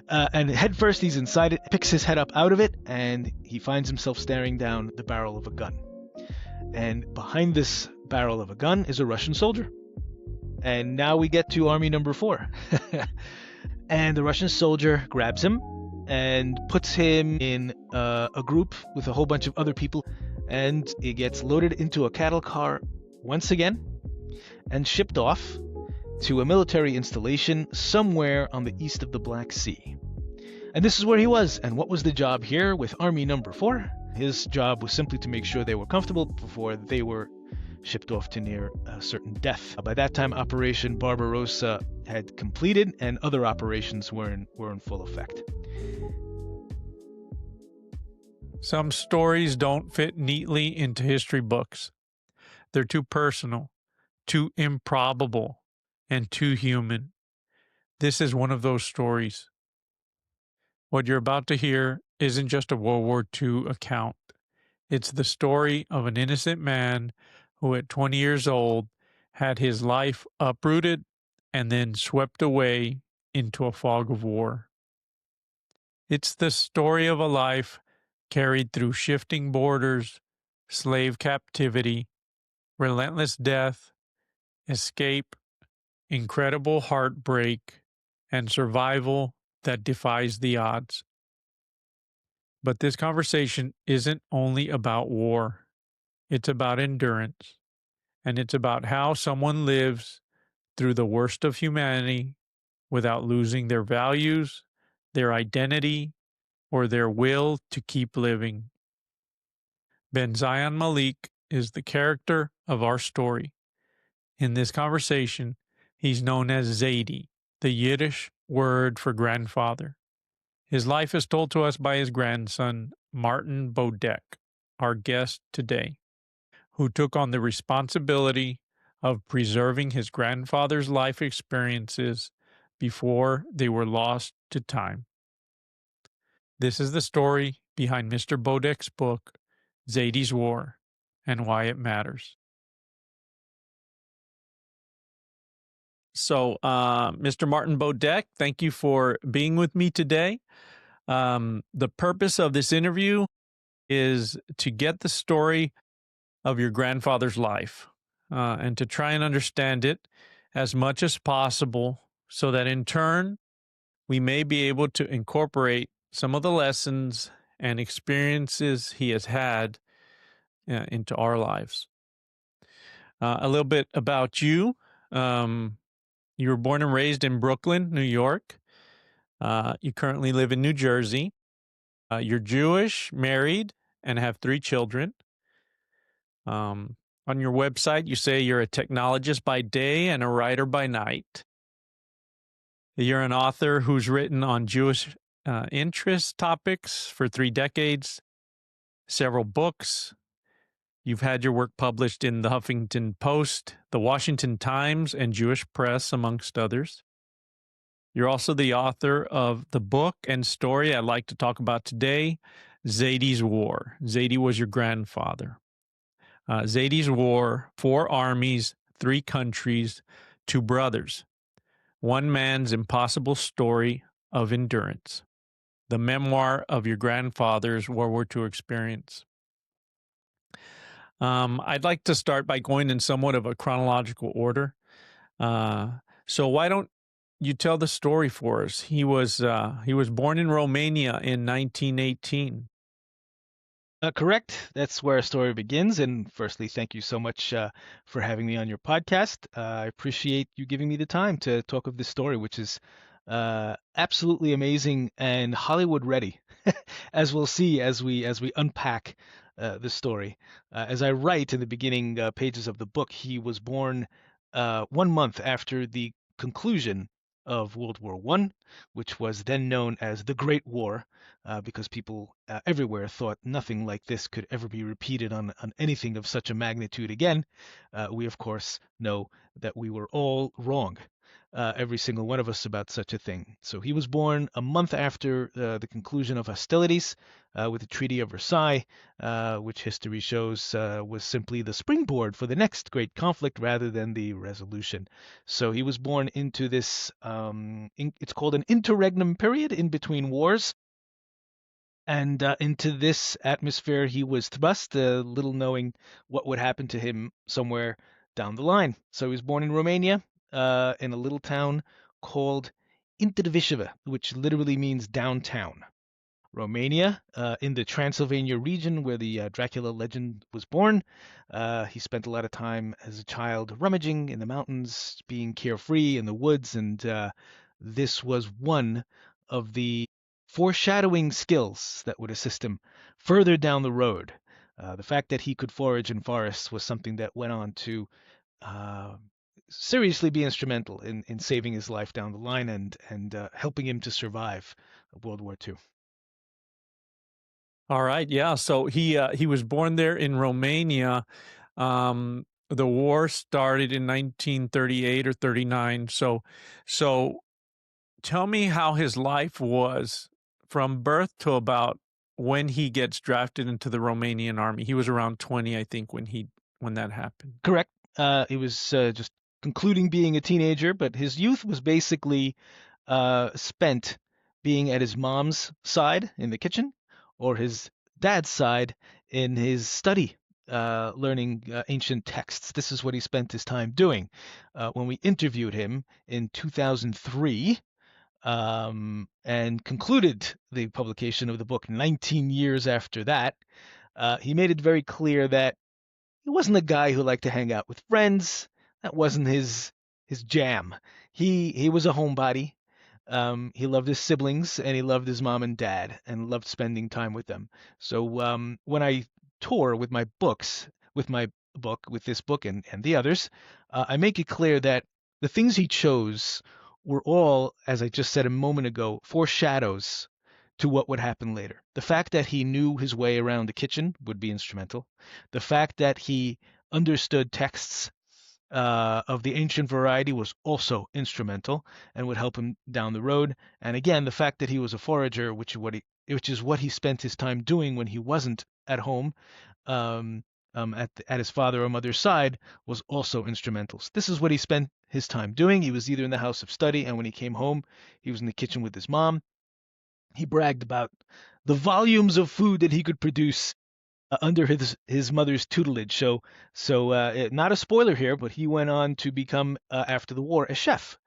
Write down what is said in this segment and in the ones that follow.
And head first, he's inside it, picks his head up out of it, and he finds himself staring down the barrel of a gun. And behind this barrel of a gun is a Russian soldier. And now we get to Army number 4. And the Russian soldier grabs him and puts him in a group with a whole bunch of other people. And he gets loaded into a cattle car once again and shipped off to a military installation somewhere on the east of the Black Sea. And this is where he was. And what was the job here with Army number 4? His job was simply to make sure they were comfortable before they were shipped off to near certain death. By that time, Operation Barbarossa had completed and other operations were in full effect. Some stories don't fit neatly into history books. They're too personal, too improbable, and too human. This is one of those stories. What you're about to hear isn't just a World War II account. It's the story of an innocent man who at 20 years old had his life uprooted and then swept away into a fog of war. It's the story of a life carried through shifting borders, slave captivity, relentless death, escape, incredible heartbreak, and survival that defies the odds. But this conversation isn't only about war. It's about endurance. And it's about how someone lives through the worst of humanity without losing their values, their identity, or their will to keep living. Benzion Malik is the character of our story. In this conversation, he's known as Zaidy, the Yiddish word for grandfather. His life is told to us by his grandson, Martin Bodek, our guest today, who took on the responsibility of preserving his grandfather's life experiences before they were lost to time. This is the story behind Mr. Bodek's book, Zaidy's War, and Why It Matters. So, Mr. Martin Bodek, thank you for being with me today. The purpose of this interview is to get the story of your grandfather's life and to try and understand it as much as possible so that in turn, we may be able to incorporate some of the lessons and experiences he has had into our lives. A little bit about you. You were born and raised in Brooklyn, New York. You currently live in New Jersey. You're Jewish, married, and have 3 children. On your website, you say you're a technologist by day and a writer by night. You're an author who's written on Jewish interest topics for 3 decades, several books. You've had your work published in the Huffington Post, the Washington Times, and Jewish Press, amongst others. You're also the author of the book and story I'd like to talk about today, Zaidy's War. Zaidy was your grandfather. Zaidy's War, 4 armies, 3 countries, 2 brothers. One man's impossible story of endurance. The memoir of your grandfather's World War II experience. I'd like to start by going in somewhat of a chronological order. So why don't you tell the story for us? He was born in Romania in 1918. Correct. That's where our story begins. And firstly, thank you so much for having me on your podcast. I appreciate you giving me the time to talk of this story, which is absolutely amazing and Hollywood ready, as we'll see as we unpack the story. As I write in the beginning pages of the book, he was born 1 month after the conclusion of World War I, which was then known as the Great War, because people everywhere thought nothing like this could ever be repeated on anything of such a magnitude again. We, of course, know that we were all wrong. every single one of us about such a thing. So he was born a month after the conclusion of hostilities with the Treaty of Versailles, which history shows was simply the springboard for the next great conflict rather than the resolution. So he was born into this, it's called an interregnum period in between wars. And into this atmosphere he was thrust, little knowing what would happen to him somewhere down the line. So he was born in Romania, in a little town called Intervisheva, which literally means downtown. Romania, in the Transylvania region where the Dracula legend was born. He spent a lot of time as a child rummaging in the mountains, being carefree in the woods, and this was one of the foreshadowing skills that would assist him further down the road. The fact that he could forage in forests was something that went on to uh, seriously be instrumental in saving his life down the line and helping him to survive World War II. All right, yeah. So he was born there in Romania. The war started in 1938 or 39. So tell me how his life was from birth to about when he gets drafted into the Romanian army. He was around 20, I think, when that happened. Correct. He was just concluding being a teenager, but his youth was basically spent being at his mom's side in the kitchen or his dad's side in his study, learning ancient texts. This is what he spent his time doing. When we interviewed him in 2003, and concluded the publication of the book 19 years after that, he made it very clear that he wasn't a guy who liked to hang out with friends. That wasn't his jam. He was a homebody. He loved his siblings and he loved his mom and dad and loved spending time with them. So when I tour with my books, with my book, with this book and the others, I make it clear that the things he chose were all, as I just said a moment ago, foreshadows to what would happen later. The fact that he knew his way around the kitchen would be instrumental. The fact that he understood texts of the ancient variety was also instrumental and would help him down the road. And again, the fact that he was a forager, which is what he spent his time doing when he wasn't at home, at his father or mother's side, was also instrumental. So this is what he spent his time doing. He was either in the house of study, and when he came home, he was in the kitchen with his mom. He bragged about the volumes of food that he could produce under his mother's tutelage. So not a spoiler here, but he went on to become after the war a chef.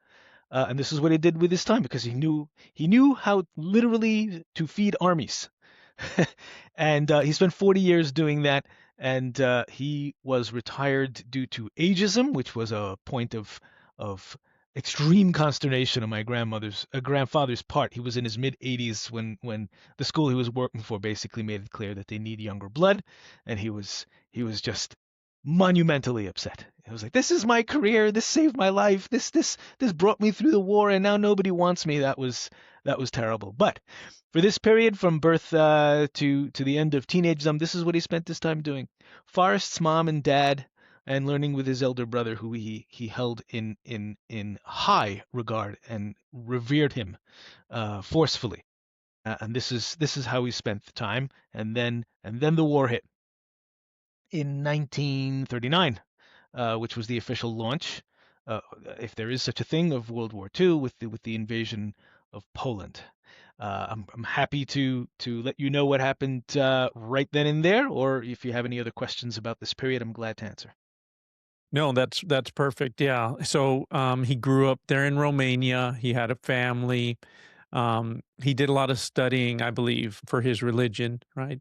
And this is what he did with his time because he knew how literally to feed armies. And he spent 40 years doing that. And he was retired due to ageism, which was a point of extreme consternation on my grandfather's part. He was in his mid 80s when the school he was working for basically made it clear that they need younger blood, and he was just monumentally upset. He was like, "This is my career. This saved my life. This brought me through the war, and now nobody wants me." That was terrible. But for this period, from birth to the end of teenagedom, this is what he spent his time doing: Forrest's mom and dad, and learning with his elder brother, who he held in high regard and revered him forcefully. And this is how he spent the time. And then the war hit in 1939, which was the official launch, if there is such a thing, of World War II with the invasion of Poland. I'm happy to let you know what happened right then and there, or if you have any other questions about this period, I'm glad to answer. No, that's perfect. Yeah. So he grew up there in Romania. He had a family. He did a lot of studying, I believe, for his religion, right?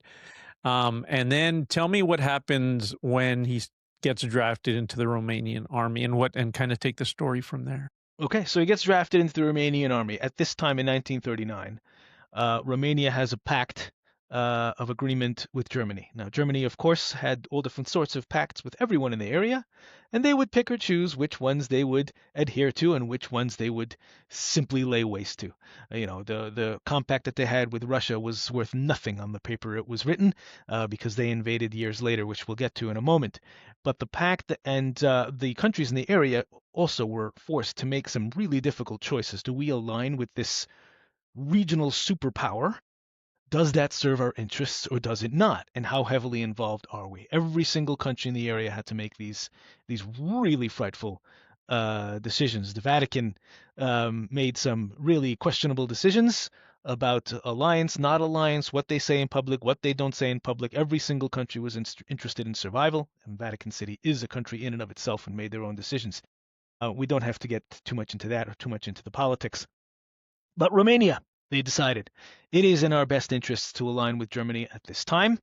And then tell me what happens when he gets drafted into the Romanian army and kind of take the story from there. Okay, so he gets drafted into the Romanian army. At this time in 1939, Romania has a pact of agreement with Germany. Now, Germany, of course, had all different sorts of pacts with everyone in the area, and they would pick or choose which ones they would adhere to and which ones they would simply lay waste to. The compact that they had with Russia was worth nothing on the paper it was written, because they invaded years later, which we'll get to in a moment. But the pact and the countries in the area also were forced to make some really difficult choices. Do we align with this regional superpower? Does that serve our interests or does it not? And how heavily involved are we? Every single country in the area had to make these really frightful decisions. The Vatican made some really questionable decisions about alliance, not alliance, what they say in public, what they don't say in public. Every single country was interested in survival, and Vatican City is a country in and of itself and made their own decisions. We don't have to get too much into that or too much into the politics. But Romania, they decided it is in our best interests to align with Germany at this time,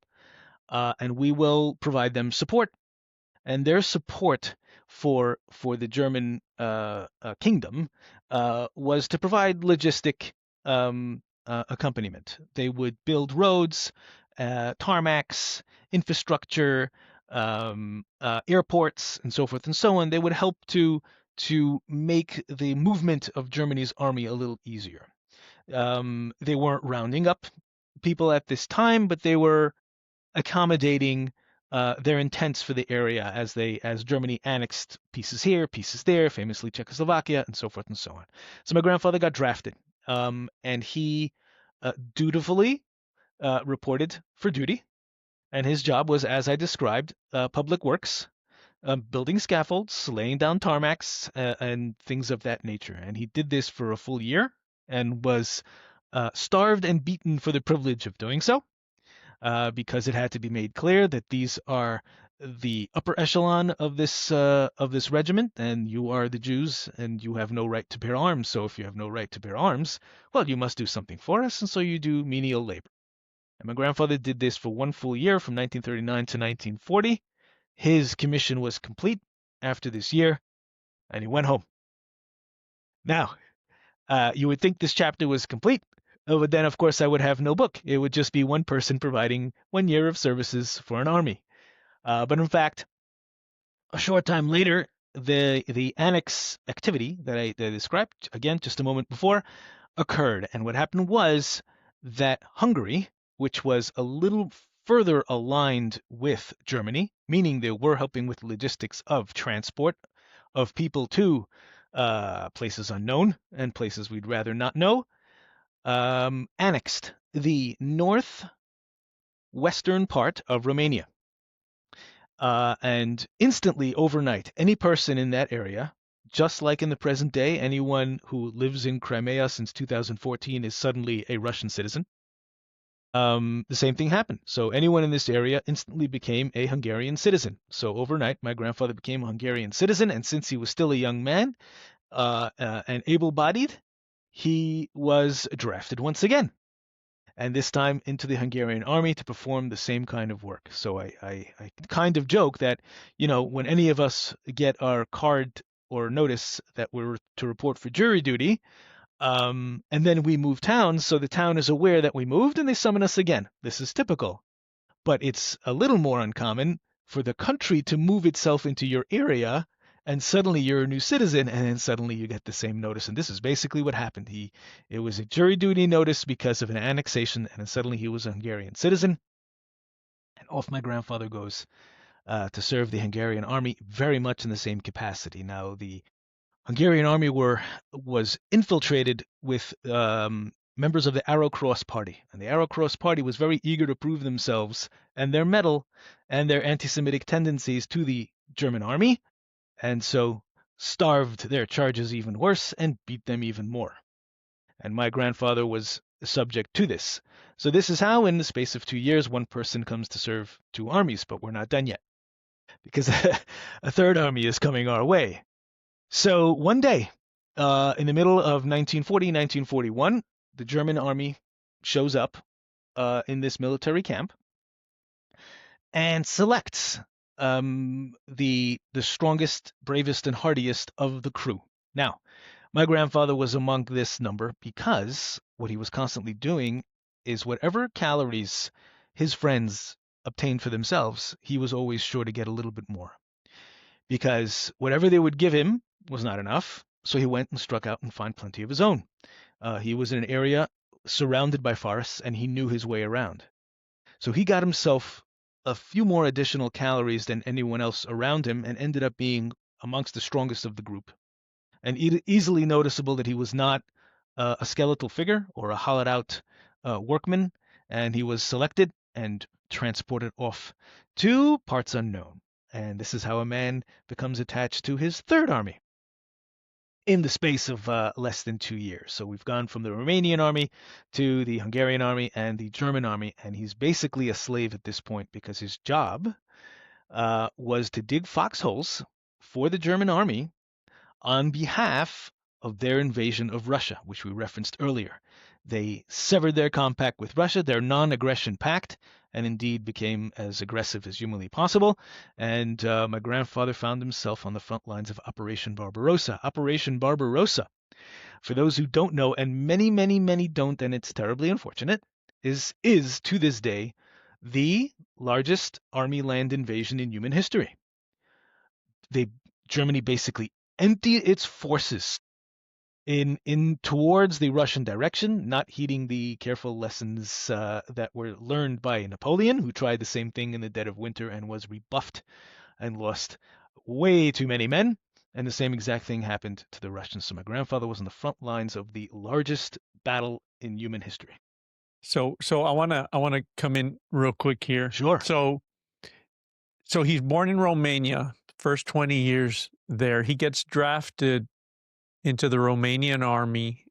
and we will provide them support. And their support for the German kingdom was to provide logistic accompaniment. They would build roads, tarmacs, infrastructure, airports, and so forth and so on. They would help to make the movement of Germany's army a little easier. They weren't rounding up people at this time, but they were accommodating their intents for the area as Germany annexed pieces here, pieces there, famously Czechoslovakia, and so forth and so on. So my grandfather got drafted, and he dutifully reported for duty, and his job was, as I described, public works, building scaffolds, laying down tarmacs, and things of that nature. And he did this for a full year and was starved and beaten for the privilege of doing so, because it had to be made clear that these are the upper echelon of this regiment, and you are the Jews, and you have no right to bear arms. So if you have no right to bear arms, well, you must do something for us, and so you do menial labor. And my grandfather did this for one full year from 1939 to 1940. His commission was complete after this year, and he went home. Now, you would think this chapter was complete, but then, of course, I would have no book. It would just be one person providing 1 year of services for an army. But in fact, a short time later, the annex activity that I described, again, just a moment before, occurred. And what happened was that Hungary, which was a little further aligned with Germany, meaning they were helping with logistics of transport of people to places unknown and places we'd rather not know, annexed the northwestern part of Romania. And instantly, overnight, any person in that area, just like in the present day, anyone who lives in Crimea since 2014 is suddenly a Russian citizen. The same thing happened. So anyone in this area instantly became a Hungarian citizen. So overnight, my grandfather became a Hungarian citizen, and since he was still a young man and able-bodied, he was drafted once again, and this time into the Hungarian army to perform the same kind of work. So I kind of joke that, when any of us get our card or notice that we're to report for jury duty, and then we move towns, so the town is aware that we moved and they summon us again. This is typical. But it's a little more uncommon for the country to move itself into your area, and suddenly you're a new citizen, and then suddenly you get the same notice. And this is basically what happened. It was a jury duty notice because of an annexation, and then suddenly he was a Hungarian citizen. And off my grandfather goes to serve the Hungarian army, very much in the same capacity. Now, the Hungarian army was infiltrated with members of the Arrow Cross Party. And the Arrow Cross Party was very eager to prove themselves and their mettle and their anti-Semitic tendencies to the German army, and so starved their charges even worse and beat them even more. And my grandfather was subject to this. So this is how, in the space of 2 years, one person comes to serve 2 armies, but we're not done yet, because a third army is coming our way. So one day, in the middle of 1940, 1941, the German army shows up in this military camp and selects the strongest, bravest, and hardiest of the crew. Now, my grandfather was among this number because what he was constantly doing is whatever calories his friends obtained for themselves, he was always sure to get a little bit more. Because whatever they would give him was not enough, so he went and struck out and found plenty of his own. He was in an area surrounded by forests, and he knew his way around. So he got himself a few more additional calories than anyone else around him and ended up being amongst the strongest of the group. And easily noticeable that he was not a skeletal figure or a hollowed out workman, and he was selected and transported off to parts unknown. And this is how a man becomes attached to his third army in the space of less than 2 years. So we've gone from the Romanian army to the Hungarian army and the German army, and he's basically a slave at this point because his job was to dig foxholes for the German army on behalf of their invasion of Russia, which we referenced earlier. They severed their compact with Russia, their non-aggression pact, and indeed became as aggressive as humanly possible. And my grandfather found himself on the front lines of Operation Barbarossa. Operation Barbarossa, for those who don't know, and many, many, many don't, and it's terribly unfortunate, is to this day the largest army land invasion in human history. Germany basically emptied its forces in towards the Russian direction, not heeding the careful lessons that were learned by Napoleon, who tried the same thing in the dead of winter and was rebuffed and lost way too many men. And the same exact thing happened to the Russians. So my grandfather was on the front lines of the largest battle in human history. So I wanna come in real quick here. Sure. So he's born in Romania. First 20 years there, he gets drafted into the Romanian army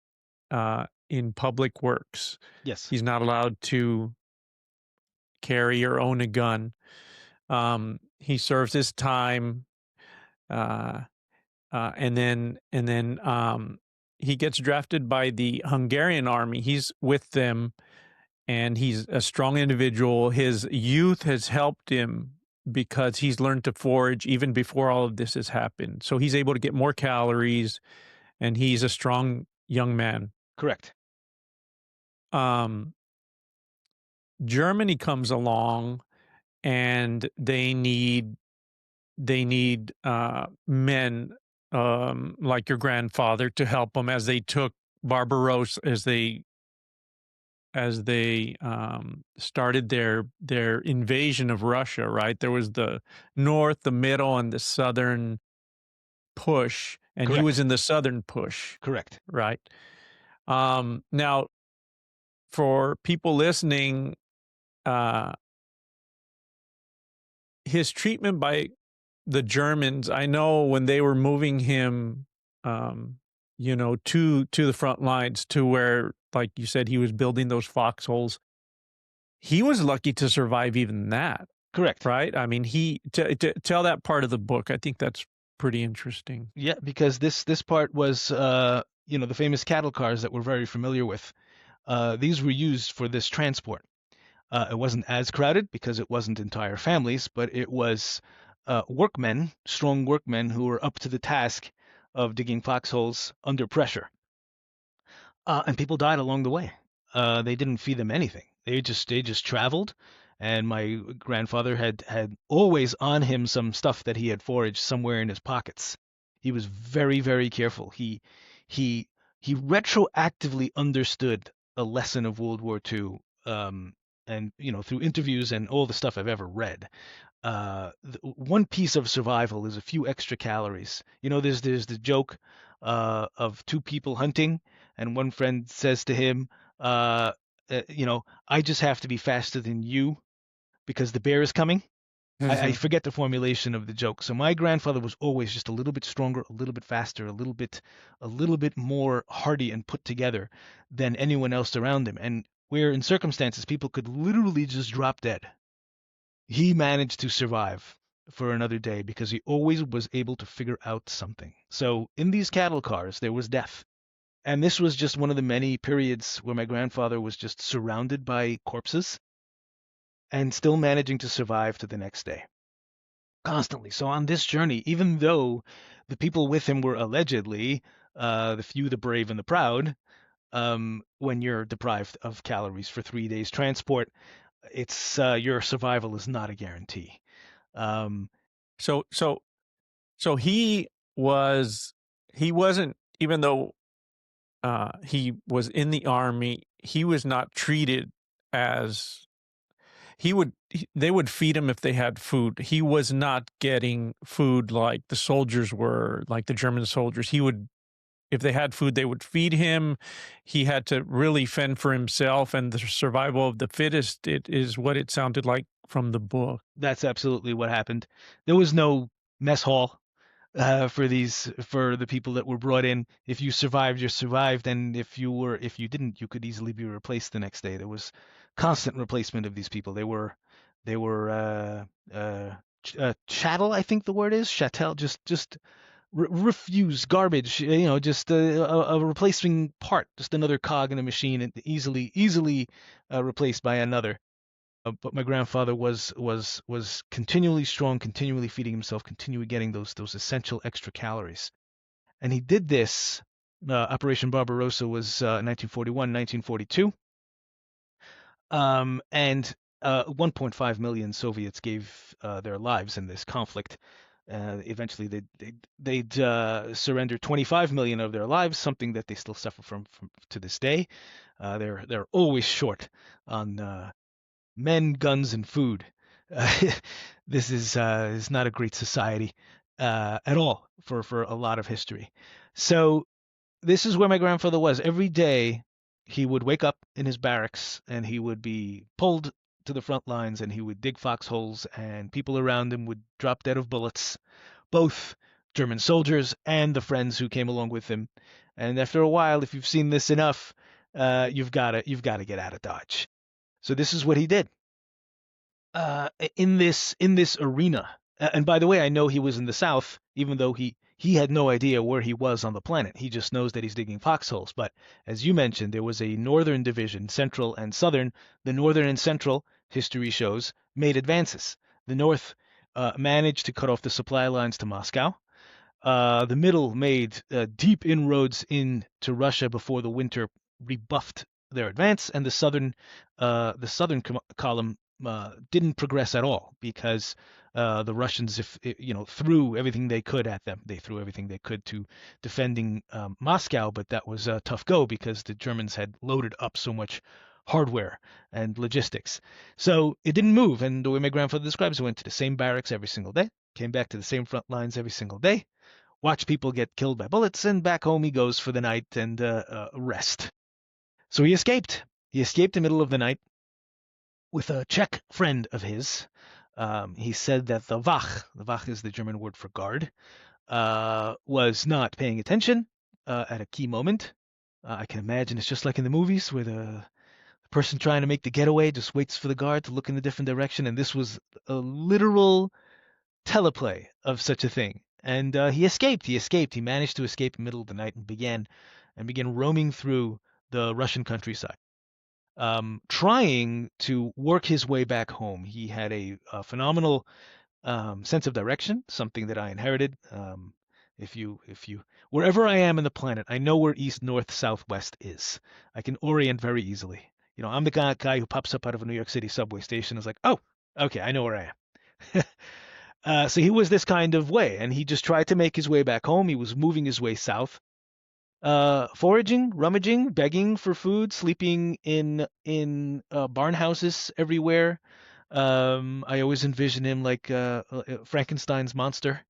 in public works. Yes. He's not allowed to carry or own a gun. He serves his time, and then he gets drafted by the Hungarian army. He's with them, and he's a strong individual. His youth has helped him because he's learned to forage even before all of this has happened. So he's able to get more calories, and he's a strong young man. Correct. Germany comes along, and they need men like your grandfather to help them as they took Barbarossa, as they started their invasion of Russia. Right, there was the north, the middle, and the southern push, and Correct. he was in the southern push. Correct. Right. Now, for people listening, his treatment by the Germans, I know when they were moving him, to the front lines, to where, like you said, he was building those foxholes. He was lucky to survive even that. Correct. Right? I mean, tell that part of the book. I think that's pretty interesting. Yeah, because this part was, the famous cattle cars that we're very familiar with. These were used for this transport. It wasn't as crowded because it wasn't entire families, but it was workmen, strong workmen who were up to the task of digging foxholes under pressure. And people died along the way. They didn't feed them anything. They just traveled, and my grandfather had always on him some stuff that he had foraged somewhere in his pockets. He was very, very careful. He retroactively understood a lesson of World War II, and through interviews and all the stuff I've ever read. One piece of survival is a few extra calories. There's the joke of two people hunting, and one friend says to him, I just have to be faster than you because the bear is coming. I forget the formulation of the joke. So my grandfather was always just a little bit stronger, a little bit faster, a little bit more hardy and put together than anyone else around him. And where in circumstances people could literally just drop dead, he managed to survive for another day because he always was able to figure out something. So in these cattle cars, there was death. And this was just one of the many periods where my grandfather was just surrounded by corpses and still managing to survive to the next day. Constantly. So on this journey, even though the people with him were allegedly the few, the brave, and the proud, when you're deprived of calories for 3 days transport. It's your survival is not a guarantee. Um, So so so he wasn't, even though he was in the army, he was not treated as they would feed him if they had food. He was not getting food like the soldiers were, like the German soldiers. He would, if they had food, they would feed him. He had to really fend for himself, and the survival of the fittest, it is what it sounded like from the book. that's absolutely what happened. There was no mess hall for the people that were brought in. If you survived, you survived, and if you didn't, you could easily be replaced the next day. There was constant replacement of these people. They were chattel, I think the word is chattel, just refuse, garbage, just a replacing part, just another cog in a machine, and easily replaced by another. But my grandfather was continually strong, continually feeding himself, continually getting those essential extra calories. And he did this. Operation Barbarossa was 1941, 1942, and 1.5 million Soviets gave their lives in this conflict. Eventually, they'd surrender 25 million of their lives, something that they still suffer from to this day. They're always short on men, guns, and food. Uh, this is not a great society at all for a lot of history. So this is where my grandfather was. Every day he would wake up in his barracks and he would be pulled to the front lines and he would dig foxholes and people around him would drop dead of bullets, both German soldiers and the friends who came along with him. And after a while, if you've seen this enough, you've got to get out of Dodge. So this is what he did in this arena. And by the way, I know he was in the South, even though he had no idea where he was on the planet. He just knows that he's digging foxholes. But as you mentioned, there was a northern division, central and southern. The northern and central, history shows, made advances. The north managed to cut off the supply lines to Moscow. The middle made deep inroads into Russia before the winter rebuffed their advance, and the southern column didn't progress at all because the Russians, threw everything they could at them. They threw everything they could to defending Moscow, but that was a tough go because the Germans had loaded up so much hardware and logistics. So it didn't move, and the way my grandfather describes it, went to the same barracks every single day, came back to the same front lines every single day, watch people get killed by bullets, and back home he goes for the night and rest. So he escaped. He escaped in the middle of the night with a Czech friend of his. He said that the Wach is the German word for guard, was not paying attention at a key moment. I can imagine it's just like in the movies where the person trying to make the getaway just waits for the guard to look in a different direction, and this was a literal teleplay of such a thing. And he escaped. He escaped. He managed to escape in the middle of the night and began roaming through the Russian countryside, trying to work his way back home. He had a phenomenal sense of direction, something that I inherited. If you, wherever I am in the planet, I know where east, north, south, west is. I can orient very easily. I'm the guy who pops up out of a New York City subway station and is like, oh, okay, I know where I am. So he was this kind of way, and he just tried to make his way back home. He was moving his way south, foraging, rummaging, begging for food, sleeping in barn houses everywhere. I always envision him like Frankenstein's monster.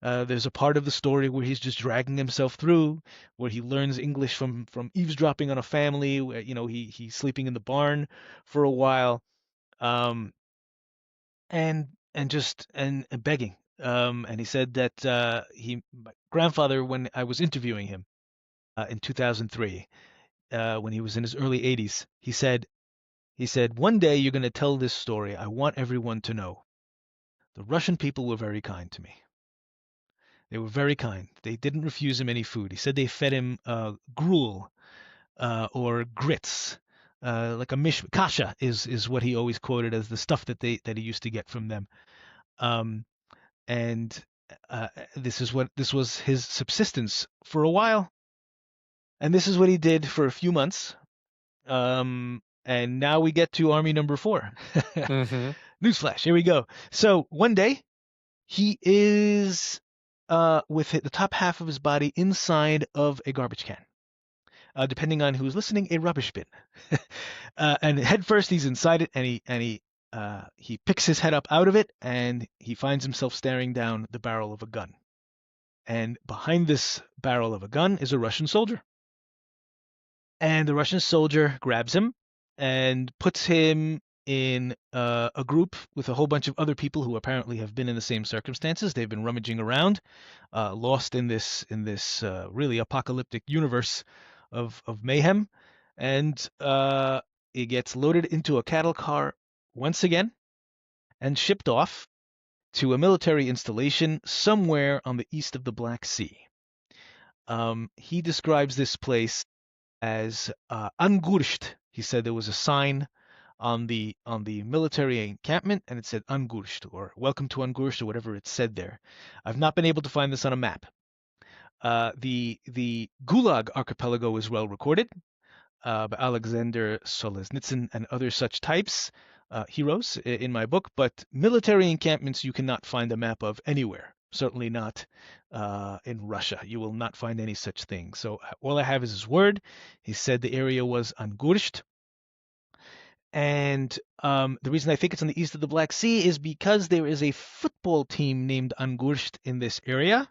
There's a part of the story where he's just dragging himself through, where he learns English from eavesdropping on a family. Where, he's sleeping in the barn for a while. Um, and begging. And he said that my grandfather, when I was interviewing him in 2003, when he was in his early 80s, he said, one day you're going to tell this story. I want everyone to know. The Russian people were very kind to me. They were very kind. They didn't refuse him any food. He said they fed him gruel or grits. Like a kasha is what he always quoted as the stuff that he used to get from them. Um, and this was his subsistence for a while. And this is what he did for a few months. And now we get to Army number 4. Mm-hmm. Newsflash, here we go. So one day, he is with the top half of his body inside of a garbage can. Depending on who's listening, a rubbish bin. And head first, he's inside it, and he picks his head up out of it, and he finds himself staring down the barrel of a gun. And behind this barrel of a gun is a Russian soldier. And the Russian soldier grabs him and puts him in a group with a whole bunch of other people who apparently have been in the same circumstances. They've been rummaging around, lost in this really apocalyptic universe of mayhem, and it gets loaded into a cattle car once again and shipped off to a military installation somewhere on the east of the Black Sea. He describes this place as Angursht. He said there was a sign on the military encampment, and it said Angursht, or Welcome to Angursht, or whatever it said there. I've not been able to find this on a map. The Gulag archipelago is well recorded by Alexander Solzhenitsyn and other such types, heroes in my book, but military encampments you cannot find a map of anywhere. Certainly not in Russia. You will not find any such thing. So all I have is his word. He said the area was Angursht. And the reason I think it's on the east of the Black Sea is because there is a football team named Angursht in this area,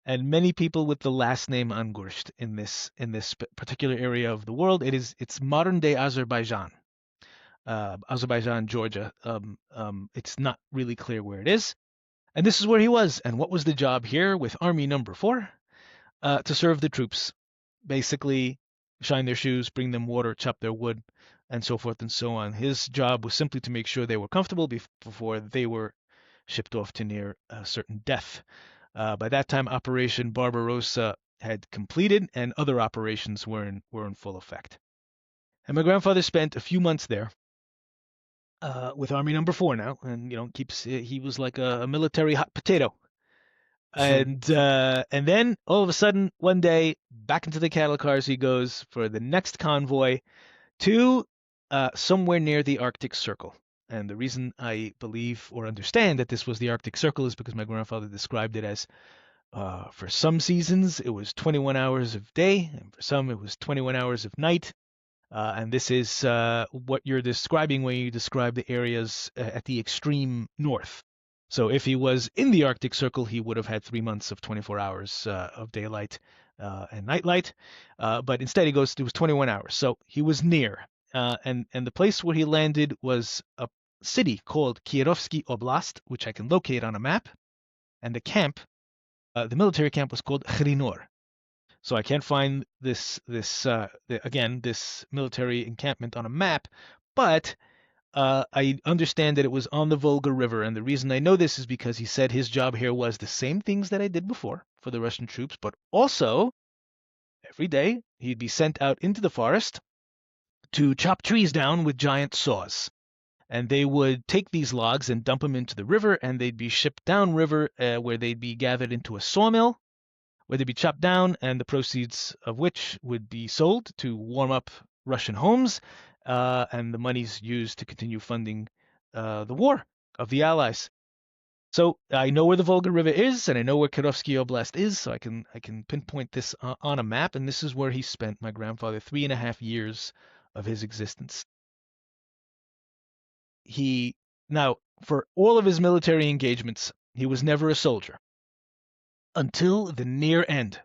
and many people with the last name Angursht in this particular area of the world. It's modern day Azerbaijan, Georgia. It's not really clear where it is. And this is where he was. And what was the job here with Army number 4? To serve the troops. Basically, shine their shoes, bring them water, chop their wood, and so forth and so on. His job was simply to make sure they were comfortable before they were shipped off to near certain death. By that time, Operation Barbarossa had completed, and other operations were in full effect. And my grandfather spent a few months there. With Army number 4 now, and he was like a military hot potato. And then all of a sudden, one day, back into the cattle cars he goes for the next convoy to somewhere near the Arctic Circle. And the reason I believe or understand that this was the Arctic Circle is because my grandfather described it as, for some seasons, it was 21 hours of day, and for some, it was 21 hours of night. And this is what you're describing when you describe the areas at the extreme north. So if he was in the Arctic Circle, he would have had 3 months of 24 hours of daylight and nightlight. But instead, it was 21 hours. So he was near. And the place where he landed was a city called Kierovsky Oblast, which I can locate on a map. And the camp, the military camp, was called Khrinor. So I can't find this military encampment on a map, but I understand that it was on the Volga River, and the reason I know this is because he said his job here was the same things that I did before for the Russian troops, but also every day he'd be sent out into the forest to chop trees down with giant saws. And they would take these logs and dump them into the river, and they'd be shipped downriver where they'd be gathered into a sawmill, where they'd be chopped down, and the proceeds of which would be sold to warm up Russian homes, and the money's used to continue funding the war of the Allies. So I know where the Volga River is, and I know where Kierovsky Oblast is, so I can pinpoint this on a map, and this is where he spent, my grandfather, 3.5 years of his existence. Now, for all of his military engagements, he was never a soldier. Until the near end,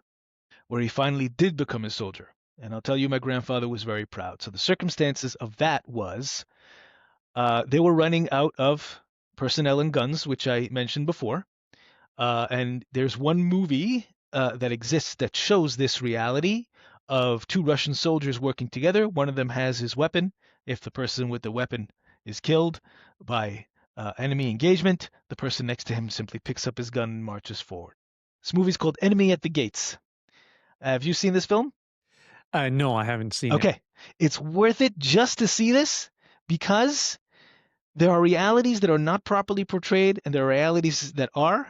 where he finally did become a soldier. And I'll tell you, my grandfather was very proud. So the circumstances of that was they were running out of personnel and guns, which I mentioned before. And there's one movie that exists that shows this reality of 2 Russian soldiers working together. One of them has his weapon. If the person with the weapon is killed by enemy engagement, the person next to him simply picks up his gun and marches forward. This movie's called Enemy at the Gates. Have you seen this film? No, I haven't seen it. Okay. It's worth it just to see this because there are realities that are not properly portrayed and there are realities that are.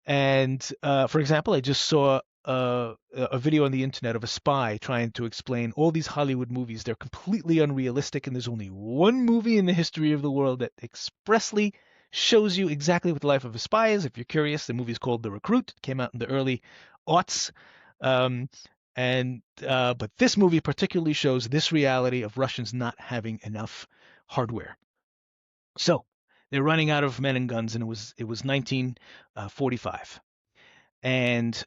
And for example, I just saw a video on the internet of a spy trying to explain all these Hollywood movies. They're completely unrealistic, and there's only one movie in the history of the world that expressly shows you exactly what the life of a spy is. If you're curious, the movie is called The Recruit. It came out in the early aughts. But this movie particularly shows this reality of Russians not having enough hardware. So they're running out of men and guns, and it was 1945, and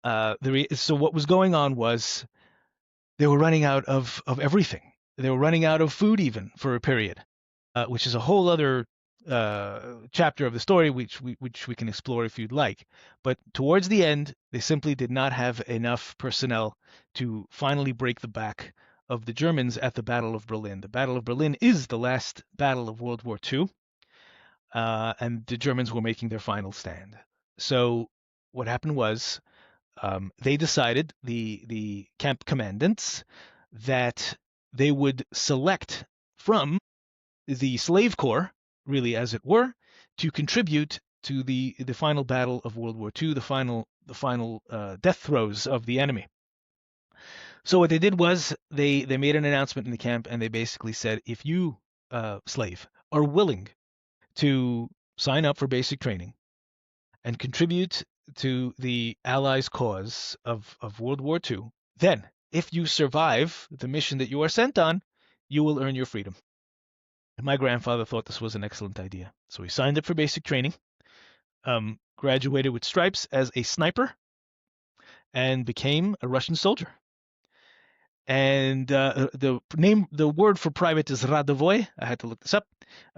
so what was going on was they were running out of everything. They were running out of food even for a period, which is a whole other chapter of the story, which we can explore if you'd like. But towards the end, they simply did not have enough personnel to finally break the back of the Germans at the Battle of Berlin. The Battle of Berlin is the last battle of World War II, and the Germans were making their final stand. So what happened was they decided, the camp commandants, that they would select from the slave corps, really as it were, to contribute to the final battle of World War II, the final death throes of the enemy. So what they did was they made an announcement in the camp, and they basically said, if you, slave, are willing to sign up for basic training and contribute to the Allies' cause of World War II, then if you survive the mission that you are sent on, you will earn your freedom. And my grandfather thought this was an excellent idea. So he signed up for basic training, graduated with stripes as a sniper, and became a Russian soldier. And the word for private is Radovoy. I had to look this up.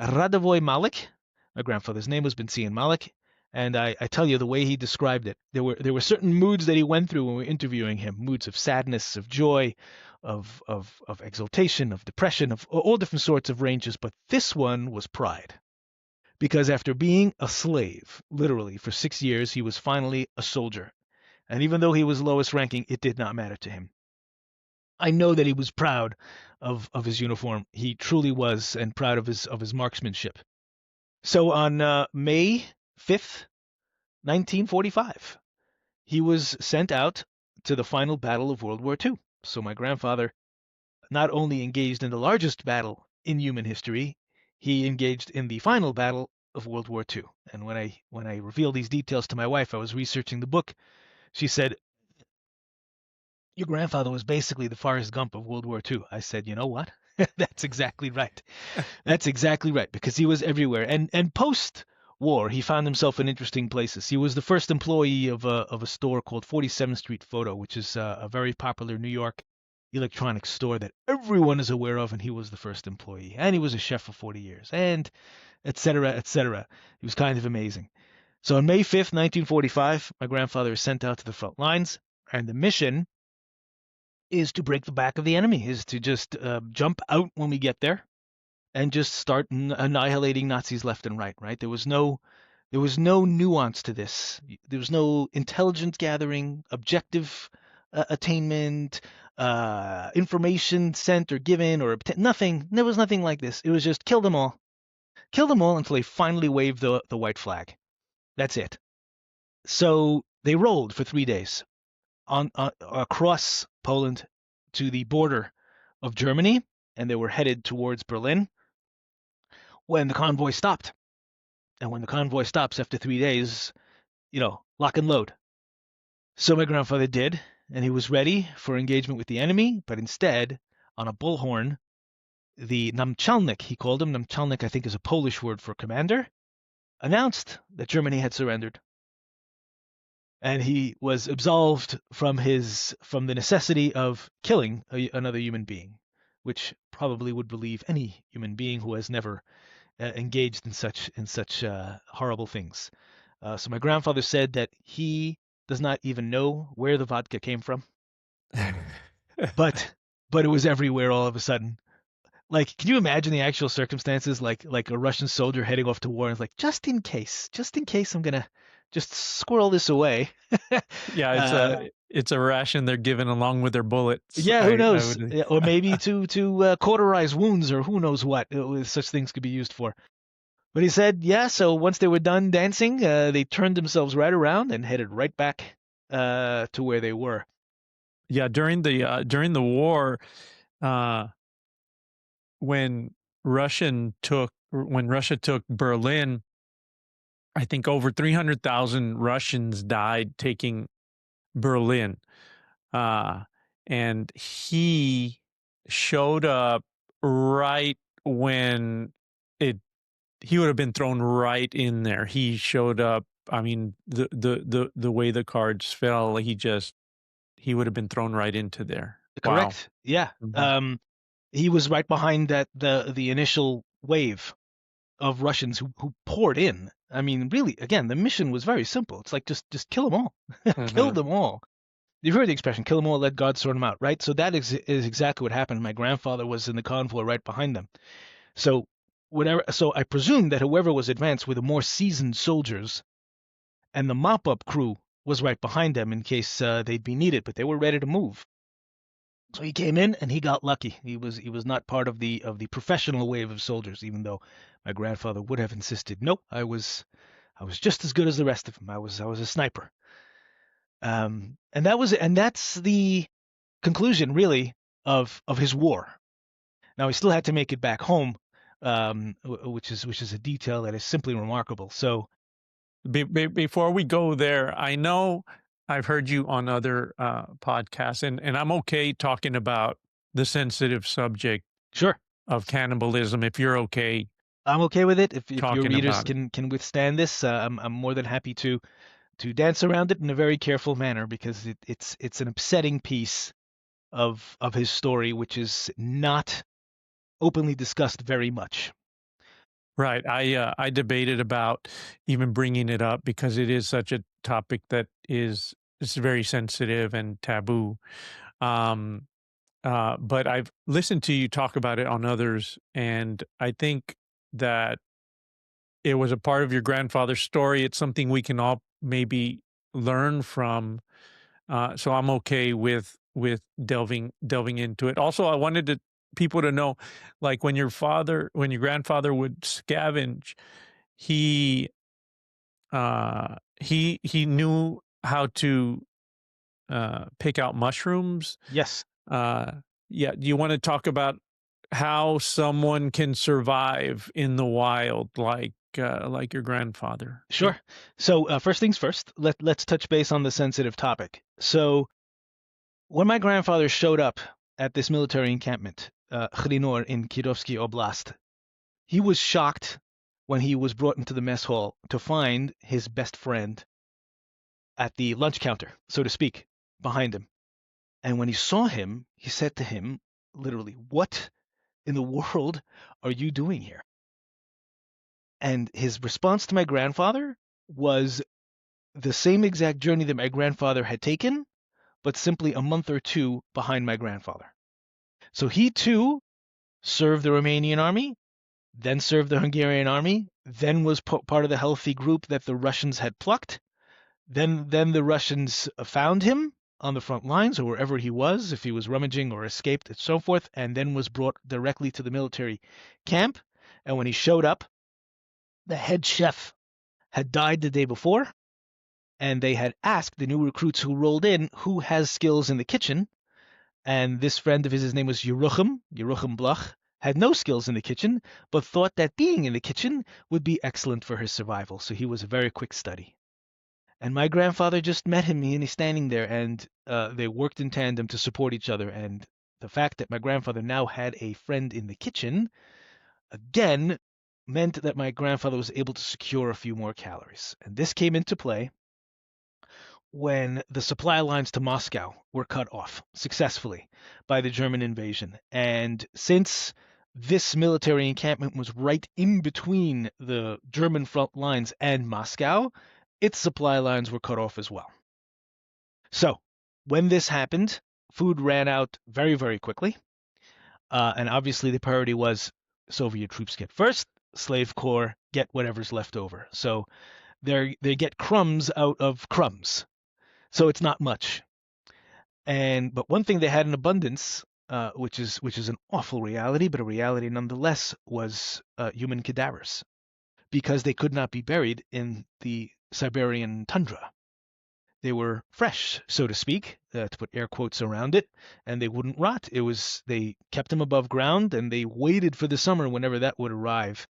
Radovoy Malik. My grandfather's name was Benzion Malik. And I tell you, the way he described it, there were certain moods that he went through when we were interviewing him, moods of sadness, of joy, of exultation, of depression, of all different sorts of ranges. But this one was pride. Because after being a slave, literally, for 6 years, he was finally a soldier. And even though he was lowest ranking, it did not matter to him. I know that he was proud of his uniform. He truly was, and proud of his marksmanship. So on May 5th, 1945, he was sent out to the final battle of World War II. So my grandfather not only engaged in the largest battle in human history, he engaged in the final battle of World War II. And when I revealed these details to my wife, I was researching the book. She said, your grandfather was basically the Forrest Gump of World War II. I said, you know what? That's exactly right. That's exactly right, because he was everywhere. And post-war, he found himself in interesting places. He was the first employee of a store called 47th Street Photo, which is a very popular New York electronics store that everyone is aware of, and he was the first employee. And he was a chef for 40 years, and et cetera, et cetera. He was kind of amazing. So on May 5th, 1945, my grandfather is sent out to the front lines, and the mission is to break the back of the enemy, is to just jump out when we get there and just start annihilating Nazis left and right, right? There was no nuance to this. There was no intelligence gathering, objective attainment, information sent or given, or nothing. There was nothing like this. It was just kill them all until they finally waved the white flag. That's it. So they rolled for 3 days across Poland to the border of Germany, and they were headed towards Berlin when the convoy stopped. And when the convoy stops after 3 days, lock and load. So my grandfather did, and he was ready for engagement with the enemy, but instead, on a bullhorn, the Namchalnik, he called him, Namchalnik I think is a Polish word for commander, announced that Germany had surrendered. And he was absolved from the necessity of killing another human being, which probably would relieve any human being who has never engaged in such horrible things. So my grandfather said that he does not even know where the vodka came from, but it was everywhere all of a sudden. Like, can you imagine the actual circumstances? Like a Russian soldier heading off to war, and it's like, just in case, I'm gonna just squirrel this away. Yeah, it's a ration they're given along with their bullets. Yeah, who knows? Or maybe to cauterize wounds, or who knows what such things could be used for. But he said, yeah, so once they were done dancing, they turned themselves right around and headed right back to where they were. Yeah, during the war, uh, when when Russia took Berlin, I think over 300,000 Russians died taking Berlin. Uh, and he showed up right when it he would have been thrown right in there. He showed up. I mean, the way the cards fell, he would have been thrown right into there. Wow. Correct. Yeah. Mhm. He was right behind the initial wave of Russians who poured in. I mean, really, again, the mission was very simple. It's like just kill them all, kill Mhm. them all. You've heard the expression, kill them all, let God sort them out, right? So that is exactly what happened. My grandfather was in the convoy right behind them. So so I presume that whoever was advanced were the more seasoned soldiers, and the mop-up crew was right behind them in case they'd be needed, but they were ready to move. So he came in and he got lucky. He was not part of the professional wave of soldiers, even though my grandfather would have insisted, nope, I was just as good as the rest of them. I was a sniper. And that's the conclusion really of his war. Now he still had to make it back home, which is a detail that is simply remarkable. So Before we go there, I know I've heard you on other podcasts, and I'm okay talking about the sensitive subject sure, of cannibalism if you're okay I'm okay with it. If your talking readers about it. can withstand this, I'm more than happy to dance around it in a very careful manner because it's an upsetting piece of his story, which is not openly discussed very much. Right. I debated about even bringing it up because it is such a topic that is very sensitive and taboo. Um, but I've listened to you talk about it on others, and I think that it was a part of your grandfather's story. It's something we can all maybe learn from. So I'm okay with delving into it. Also, I wanted people to know, like when your grandfather would scavenge, he he knew how to pick out mushrooms. Yes, Uh, yeah, do you want to talk about how someone can survive in the wild like your grandfather did? sure. So first things first, let's touch base on the sensitive topic. So when my grandfather showed up at this military encampment, Khrinor in Kirovsky Oblast, he was shocked when he was brought into the mess hall to find his best friend at the lunch counter, so to speak, behind him. And when he saw him, he said to him, literally, "What in the world are you doing here?" And his response to my grandfather was the same exact journey that my grandfather had taken, but simply a month or two behind my grandfather. So he too served the Romanian army, then served the Hungarian army, then was part of the healthy group that the Russians had plucked. Then the Russians found him on the front lines or wherever he was, if he was rummaging or escaped and so forth, and then was brought directly to the military camp. And when he showed up, the head chef had died the day before, and they had asked the new recruits who rolled in who has skills in the kitchen. And this friend of his name was Yerucham Blach, had no skills in the kitchen, but thought that being in the kitchen would be excellent for his survival. So he was a very quick study. And my grandfather just met him, and he's standing there, and they worked in tandem to support each other. And the fact that my grandfather now had a friend in the kitchen, again, meant that my grandfather was able to secure a few more calories. And this came into play when the supply lines to Moscow were cut off successfully by the German invasion. And since this military encampment was right in between the German front lines and Moscow, its supply lines were cut off as well. So when this happened, food ran out very, very quickly. And obviously the priority was Soviet troops get first, slave corps get whatever's left over. So they get crumbs out of crumbs. So it's not much. But one thing they had in abundance, which is an awful reality, but a reality nonetheless, was human cadavers because they could not be buried in the Siberian tundra. they were fresh, so to speak, to put air quotes around it, and they wouldn't rot. They kept them above ground, and they waited for the summer whenever that would arrive,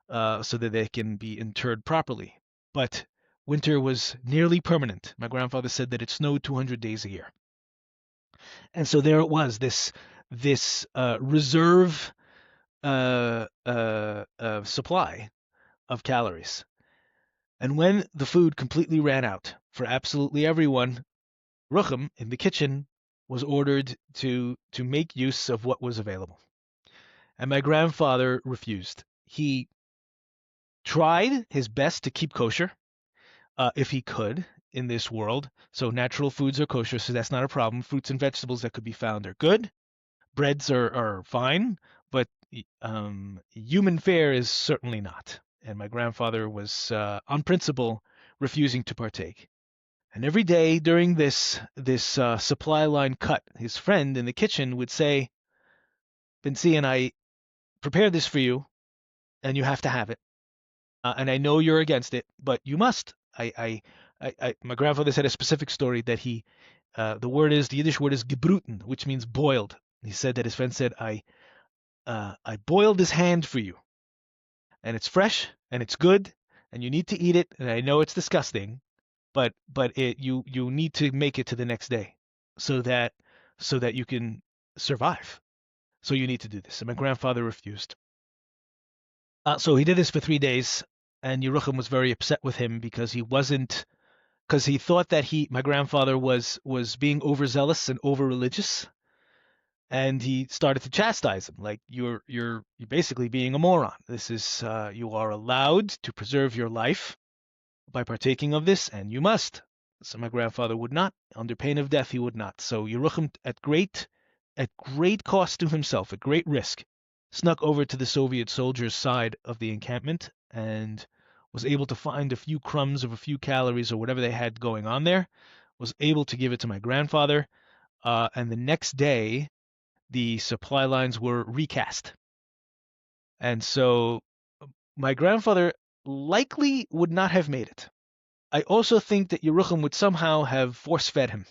so that they can be interred properly. But winter was nearly permanent. My grandfather said that it snowed 200 days a year, and so there it was, this reserve supply of calories. And when the food completely ran out for absolutely everyone, Ruchem in the kitchen was ordered to make use of what was available. And my grandfather refused. He tried his best to keep kosher, if he could, in this world. So natural foods are kosher, so that's not a problem. Fruits and vegetables that could be found are good. Breads are fine, but human fare is certainly not. And my grandfather was, on principle, refusing to partake. And every day during this supply line cut, his friend in the kitchen would say, "Binsi, and I prepared this for you, and you have to have it. And I know you're against it, but you must." My grandfather said a specific story that the Yiddish word is gebruten, which means boiled. He said that his friend said, I boiled this hand for you, and it's fresh and it's good, and you need to eat it. And I know it's disgusting, but you need to make it to the next day, so that you can survive. So you need to do this. And my grandfather refused. So he did this for 3 days, and Yerucham was very upset with him because he thought that my grandfather was being overzealous and over religious, and he started to chastise him, like, you're basically being a moron. This is you are allowed to preserve your life by partaking of this, and you must. So my grandfather would not. Under pain of death, he would not. So Yerucham, at great cost to himself, at great risk, snuck over to the Soviet soldiers' side of the encampment and was able to find a few crumbs of a few calories or whatever they had going on there, was able to give it to my grandfather, and the next day the supply lines were recast. And so my grandfather likely would not have made it. I also think that Yerucham would somehow have force-fed him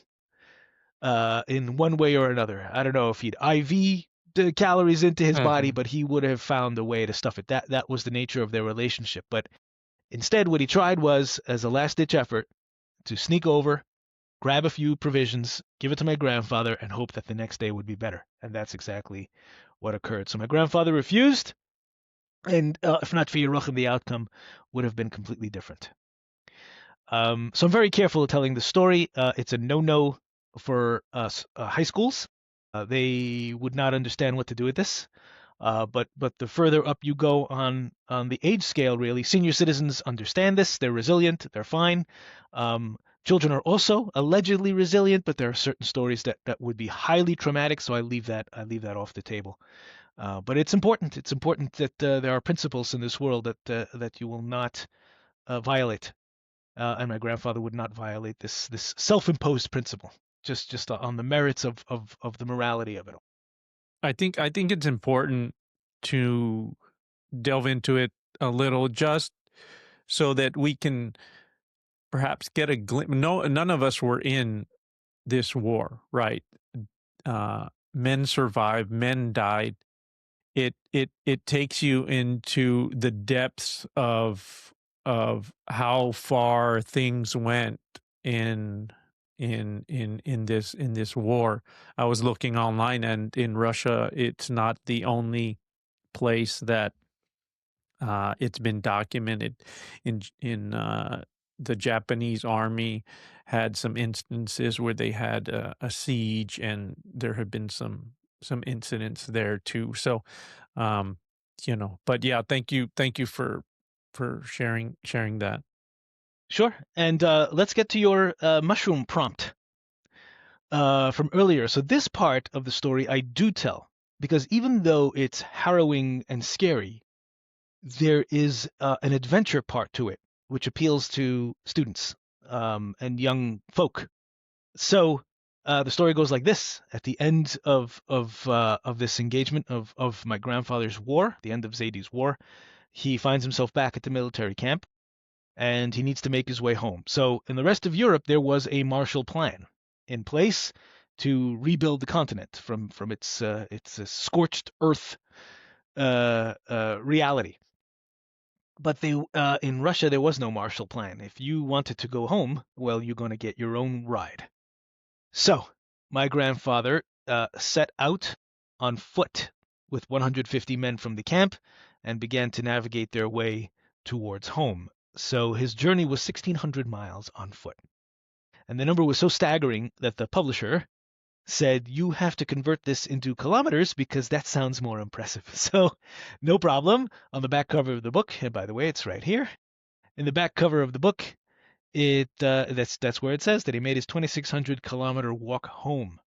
in one way or another. I don't know if he'd IV the calories into his body, but he would have found a way to stuff it. That was the nature of their relationship. But instead, what he tried was, as a last-ditch effort, to sneak over, grab a few provisions, give it to my grandfather, and hope that the next day would be better. And that's exactly what occurred. So my grandfather refused, and if not for Yerucham, the outcome would have been completely different. So I'm very careful of telling the story. It's a no-no for high schools. They would not understand what to do with this. But the further up you go on the age scale, really, senior citizens understand this. They're resilient. They're fine. Children are also allegedly resilient, but there are certain stories that would be highly traumatic. So I leave that off the table. But it's important. It's important that there are principles in this world that you will not violate. And my grandfather would not violate this self-imposed principle, just on the merits of the morality of it all. I think it's important to delve into it a little, just so that we can perhaps get a glimpse. No, none of us were in this war, right? Men survived, men died. It takes you into the depths of how far things went in this war. I was looking online, and in Russia, it's not the only place that it's been documented. In the Japanese army had some instances where they had a siege, and there have been some incidents there too. So, but yeah, thank you for sharing that. Sure. And let's get to your mushroom prompt from earlier. So this part of the story I do tell, because even though it's harrowing and scary, there is an adventure part to it, which appeals to students and young folk. So the story goes like this: at the end of this engagement of my grandfather's war, the end of Zaidy's war, he finds himself back at the military camp, and he needs to make his way home. So in the rest of Europe, there was a Marshall Plan in place to rebuild the continent from its scorched earth reality. But in Russia, there was no Marshall Plan. If you wanted to go home, well, you're going to get your own ride. So my grandfather set out on foot with 150 men from the camp and began to navigate their way towards home. So his journey was 1,600 miles on foot. And the number was so staggering that the publisher said, you have to convert this into kilometers because that sounds more impressive. So no problem. On the back cover of the book, and by the way, it's right here. In the back cover of the book, that's where it says that he made his 2,600-kilometer walk home.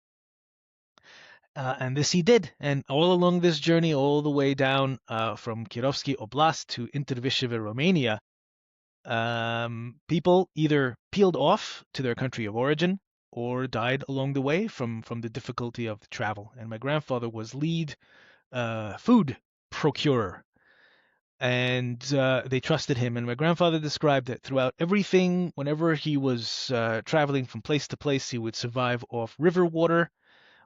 And this he did. And all along this journey, all the way down from Kirovsky Oblast to Intervisheve, Romania, people either peeled off to their country of origin or died along the way from the difficulty of the travel. And my grandfather was lead food procurer. And they trusted him. And my grandfather described that throughout everything, whenever he was traveling from place to place, he would survive off river water,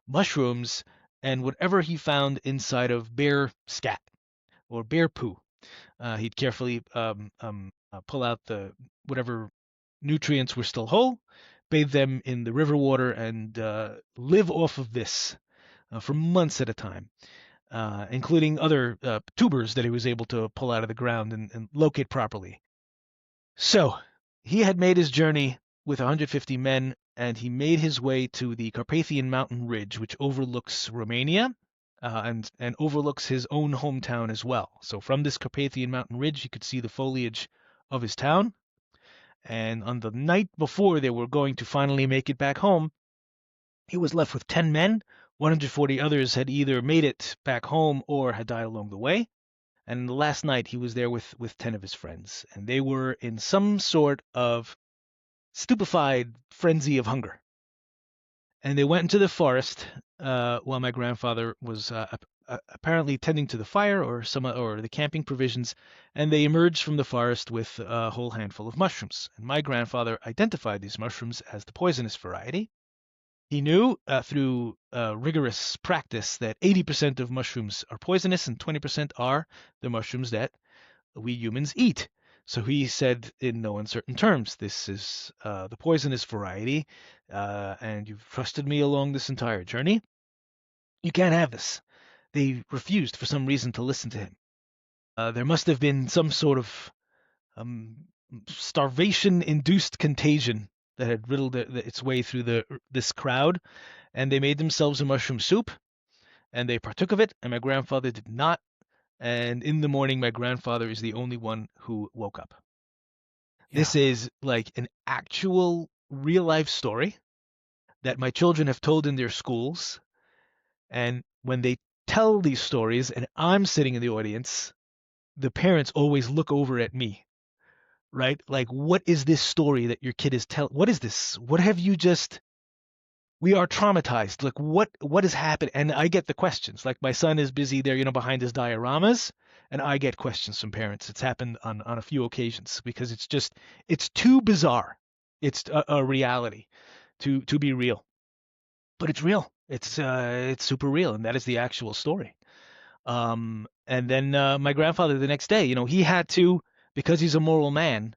mushrooms, and whatever he found inside of bear scat or bear poo. He'd carefully pull out the whatever nutrients were still whole, bathe them in the river water, and live off of this for months at a time, including other tubers that he was able to pull out of the ground and locate properly. So he had made his journey with 150 men, and he made his way to the Carpathian mountain ridge, which overlooks Romania and overlooks his own hometown as well. So from this Carpathian mountain ridge, he could see the foliage of his town. And on the night before they were going to finally make it back home, he was left with 10 men. 140 others had either made it back home or had died along the way. And the last night he was there with 10 of his friends. And they were in some sort of stupefied frenzy of hunger. And they went into the forest while my grandfather was apparently tending to the fire or the camping provisions, and they emerged from the forest with a whole handful of mushrooms. And my grandfather identified these mushrooms as the poisonous variety. He knew through rigorous practice that 80% of mushrooms are poisonous and 20% are the mushrooms that we humans eat. So he said in no uncertain terms, this is the poisonous variety, and you've trusted me along this entire journey. You can't have this. They refused for some reason to listen to him. There must have been some sort of starvation-induced contagion that had riddled its way through this crowd, and they made themselves a mushroom soup, and they partook of it, and my grandfather did not. And in the morning, my grandfather is the only one who woke up. Yeah. This is like an actual real-life story that my children have told in their schools, and when they tell these stories and I'm sitting in the audience, the parents always look over at me, right? Like, what is this story that your kid is telling? What is this? What have you just... We are traumatized. Like, what has happened? And I get the questions. Like, my son is busy there, behind his dioramas, and I get questions from parents. It's happened on a few occasions because it's too bizarre. It's a reality to be real. But it's real. It's super real, and that is the actual story. And then my grandfather the next day, he had to, because he's a moral man,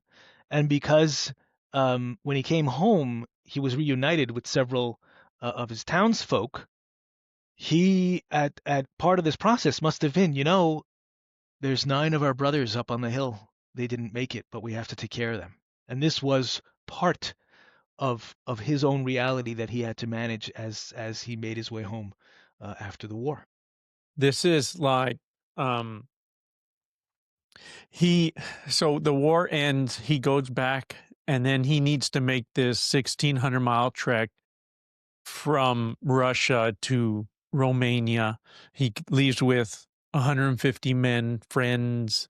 and because when he came home, he was reunited with several of his townsfolk. He at part of this process must have been, there's 9 of our brothers up on the hill. They didn't make it, but we have to take care of them. And this was part of his own reality that he had to manage as he made his way home after the war. This is like so the war ends, he goes back, and then he needs to make this 1,600-mile trek from Russia to Romania. He leaves with 150 men, friends,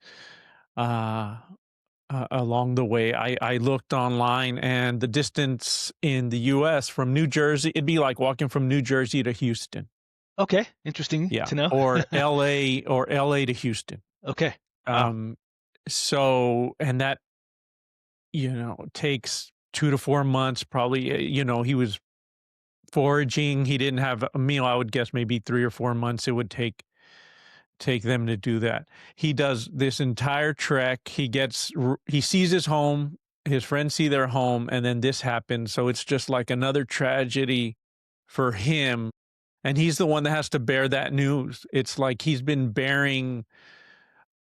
along the way. I looked online, and the distance in the U.S. from New Jersey, it'd be like walking from New Jersey to Houston. Okay, interesting to know. Or L.A. or L.A. to Houston. Okay. So, and that takes 2 to 4 months, probably. He was foraging. He didn't have a meal. I would guess maybe 3 or 4 months it would take them to do that. He does this entire trek. He sees his home. His friends see their home, and then this happens. So it's just like another tragedy for him. And he's the one that has to bear that news. It's like he's been bearing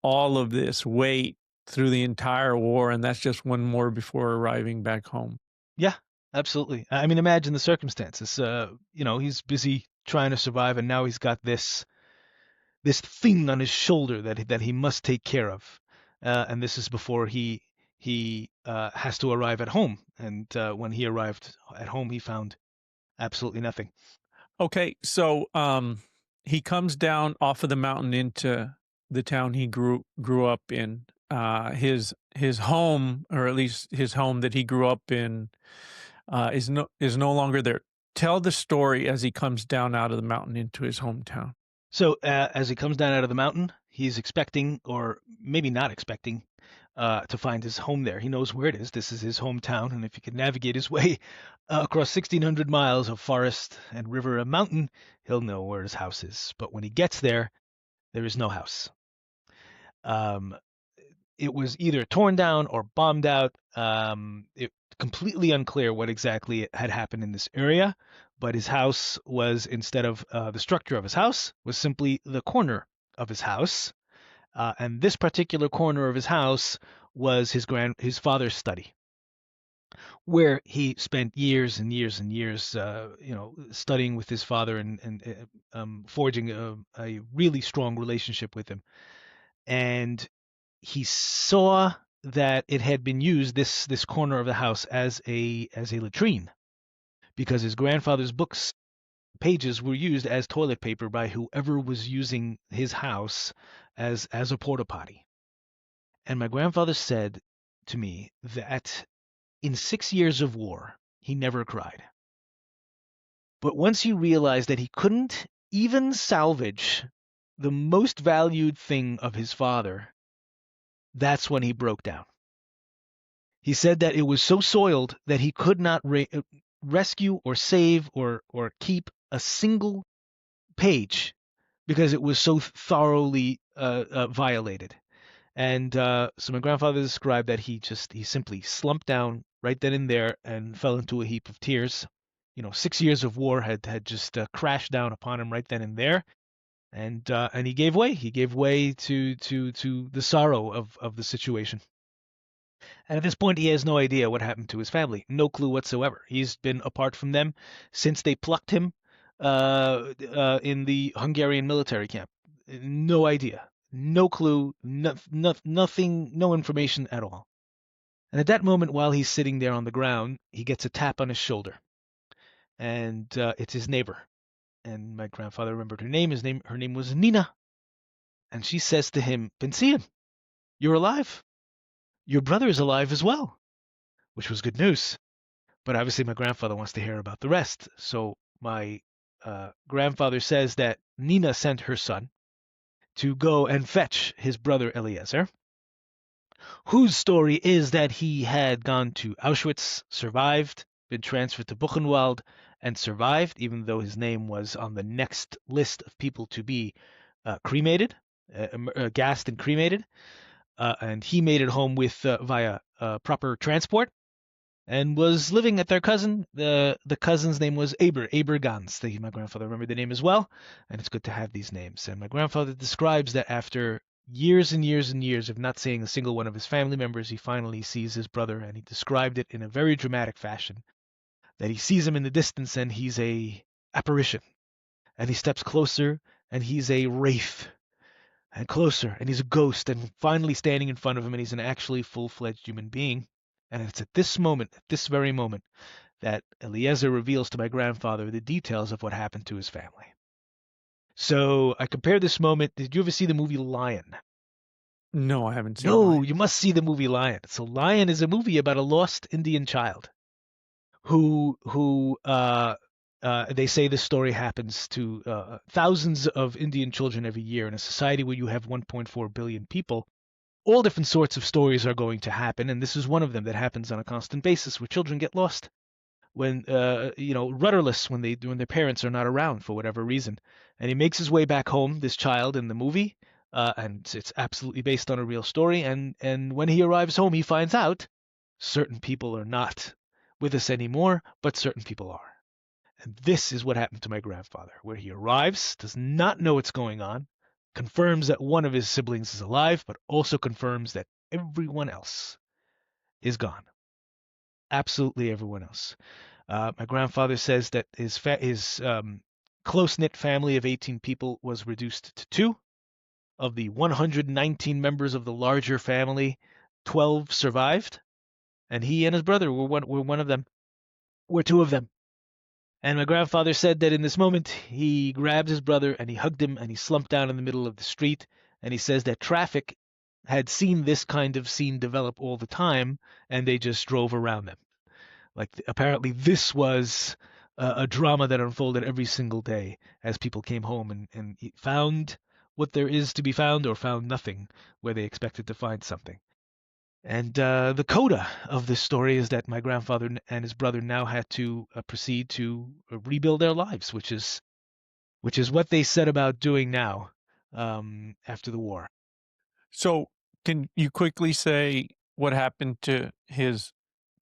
all of this weight through the entire war, and that's just one more before arriving back home. Yeah, absolutely. I mean, imagine the circumstances. He's busy trying to survive, and now he's got this thing on his shoulder that he must take care of. And this is before he has to arrive at home. And when he arrived at home, he found absolutely nothing. Okay, so he comes down off of the mountain into the town he grew up in. His home, or at least his home that he grew up in, is no longer there. Tell the story as he comes down out of the mountain into his hometown. So as he comes down out of the mountain, he's expecting, or maybe not expecting, to find his home there. He knows where it is. This is his hometown, and if he can navigate his way across 1,600 miles of forest and river and mountain, he'll know where his house is. But when he gets there is no house. It was either torn down or bombed out. It completely unclear what exactly had happened in this area, but his house was, instead of the structure of his house, was simply the corner of his house. And this particular corner of his house was his father's study, where he spent years and years and years, studying with his father and forging a really strong relationship with him. And he saw that it had been used, this corner of the house, as a latrine, because his grandfather's books pages were used as toilet paper by whoever was using his house as a porta potty. And my grandfather said to me that in 6 years of war, he never cried. But once he realized that he couldn't even salvage the most valued thing of his father, that's when he broke down. He said that it was so soiled that he could not rescue or save or keep a single page because it was so thoroughly violated. And so my grandfather described that he simply slumped down right then and there and fell into a heap of tears. 6 years of war had just crashed down upon him right then and there, and he gave way. He gave way to the sorrow of the situation. And at this point, he has no idea what happened to his family. No clue whatsoever. He's been apart from them since they plucked him in the Hungarian military camp. No idea. No clue. Nothing. No information at all. And at that moment, while he's sitting there on the ground, he gets a tap on his shoulder. And it's his neighbor. And my grandfather remembered her name. Her name was Nina. And she says to him, "Pensian, you're alive. Your brother is alive as well," which was good news. But obviously, my grandfather wants to hear about the rest. So my grandfather says that Nina sent her son to go and fetch his brother Eliezer, whose story is that he had gone to Auschwitz, survived, been transferred to Buchenwald, and survived, even though his name was on the next list of people to be cremated, gassed and cremated. And he made it home via proper transport, and was living at their cousin. The cousin's name was Aber Gans. My grandfather remembered the name as well, and it's good to have these names. And my grandfather describes that after years and years and years of not seeing a single one of his family members, he finally sees his brother, and he described it in a very dramatic fashion, that he sees him in the distance and he's a apparition, and he steps closer and he's a wraith, and closer, and he's a ghost, and finally standing in front of him, and he's an actually full-fledged human being. And it's at this very moment, that Eliezer reveals to my grandfather the details of what happened to his family. So I compare this moment. Did you ever see the movie Lion? No, I haven't seen No, Lion. you must see the movie Lion. So Lion is a movie about a lost Indian child who they say this story happens to thousands of Indian children every year in a society where you have 1.4 billion people. all different sorts of stories are going to happen, and this is one of them that happens on a constant basis, where children get lost when rudderless when their parents are not around for whatever reason. And he makes his way back home, this child in the movie, and it's absolutely based on a real story. And when he arrives home, he finds out certain people are not with us anymore, but certain people are. And this is what happened to my grandfather, where he arrives, does not know what's going on, confirms that one of his siblings is alive, but also confirms that everyone else is gone. Absolutely everyone else. My grandfather says that his close-knit family of 18 people was reduced to 2. Of the 119 members of the larger family, 12 survived, and he and his brother were one of them. Were 2 of them. And my grandfather said that in this moment, he grabbed his brother and he hugged him and he slumped down in the middle of the street. And he says that traffic had seen this kind of scene develop all the time, and they just drove around them. Like, apparently this was a drama that unfolded every single day as people came home and found what there is to be found, or found nothing where they expected to find something. And the coda of this story is that my grandfather and his brother now had to proceed to rebuild their lives, which is what they set about doing now, after the war. So, can you quickly say what happened to his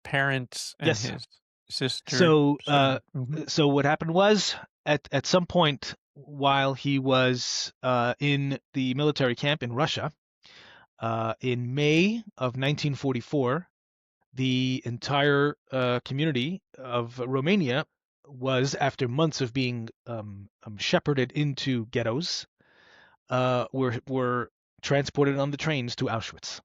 parents and Yes. his sister? So what happened was, at some point while he was in the military camp in Russia, in May of 1944, the entire community of Romania was, after months of being shepherded into ghettos, were transported on the trains to Auschwitz.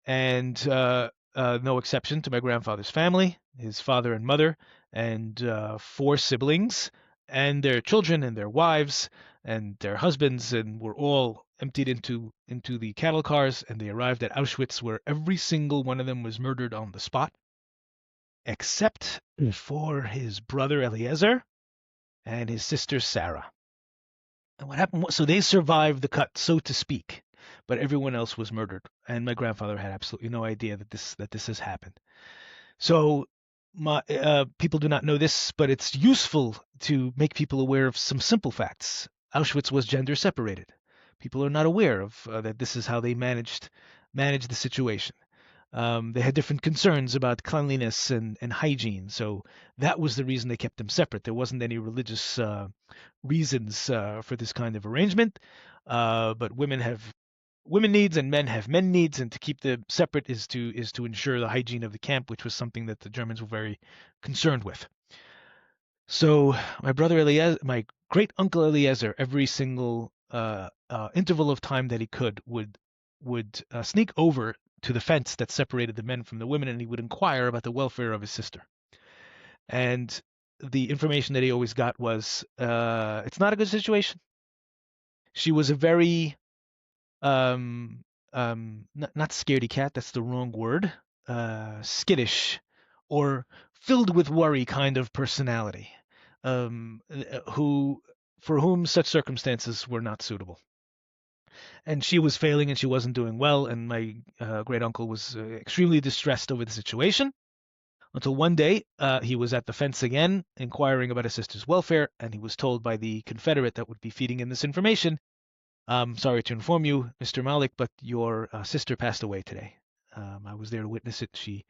And no exception to my grandfather's family, his father and mother, and 4 siblings, and their children and their wives and their husbands, and were all emptied into the cattle cars, and they arrived at Auschwitz, where every single one of them was murdered on the spot, except for his brother Eliezer and his sister Sarah. And what happened was, so they survived the cut, so to speak, but everyone else was murdered, and my grandfather had absolutely no idea that this has happened. So people do not know this, but it's useful to make people aware of some simple facts. Auschwitz was gender separated. People are not aware of that this is how they managed the situation. They had different concerns about cleanliness and hygiene, so that was the reason they kept them separate. There wasn't any religious reasons for this kind of arrangement, but women have women needs and men have men needs, and to keep them separate is to ensure the hygiene of the camp, which was something that the Germans were very concerned with. So my brother Eliezer, my great uncle Eliezer, every single interval of time that he could, would sneak over to the fence that separated the men from the women, and he would inquire about the welfare of his sister. And the information that he always got was, it's not a good situation. She was a very not scaredy cat, that's the wrong word, skittish or filled with worry kind of personality, for whom such circumstances were not suitable. And she was failing and she wasn't doing well, and my great uncle was extremely distressed over the situation, until one day he was at the fence again inquiring about his sister's welfare, and he was told by the Confederate that would be feeding in this information, sorry to inform you, Mr. Malik, but your sister passed away today. I was there to witness it. She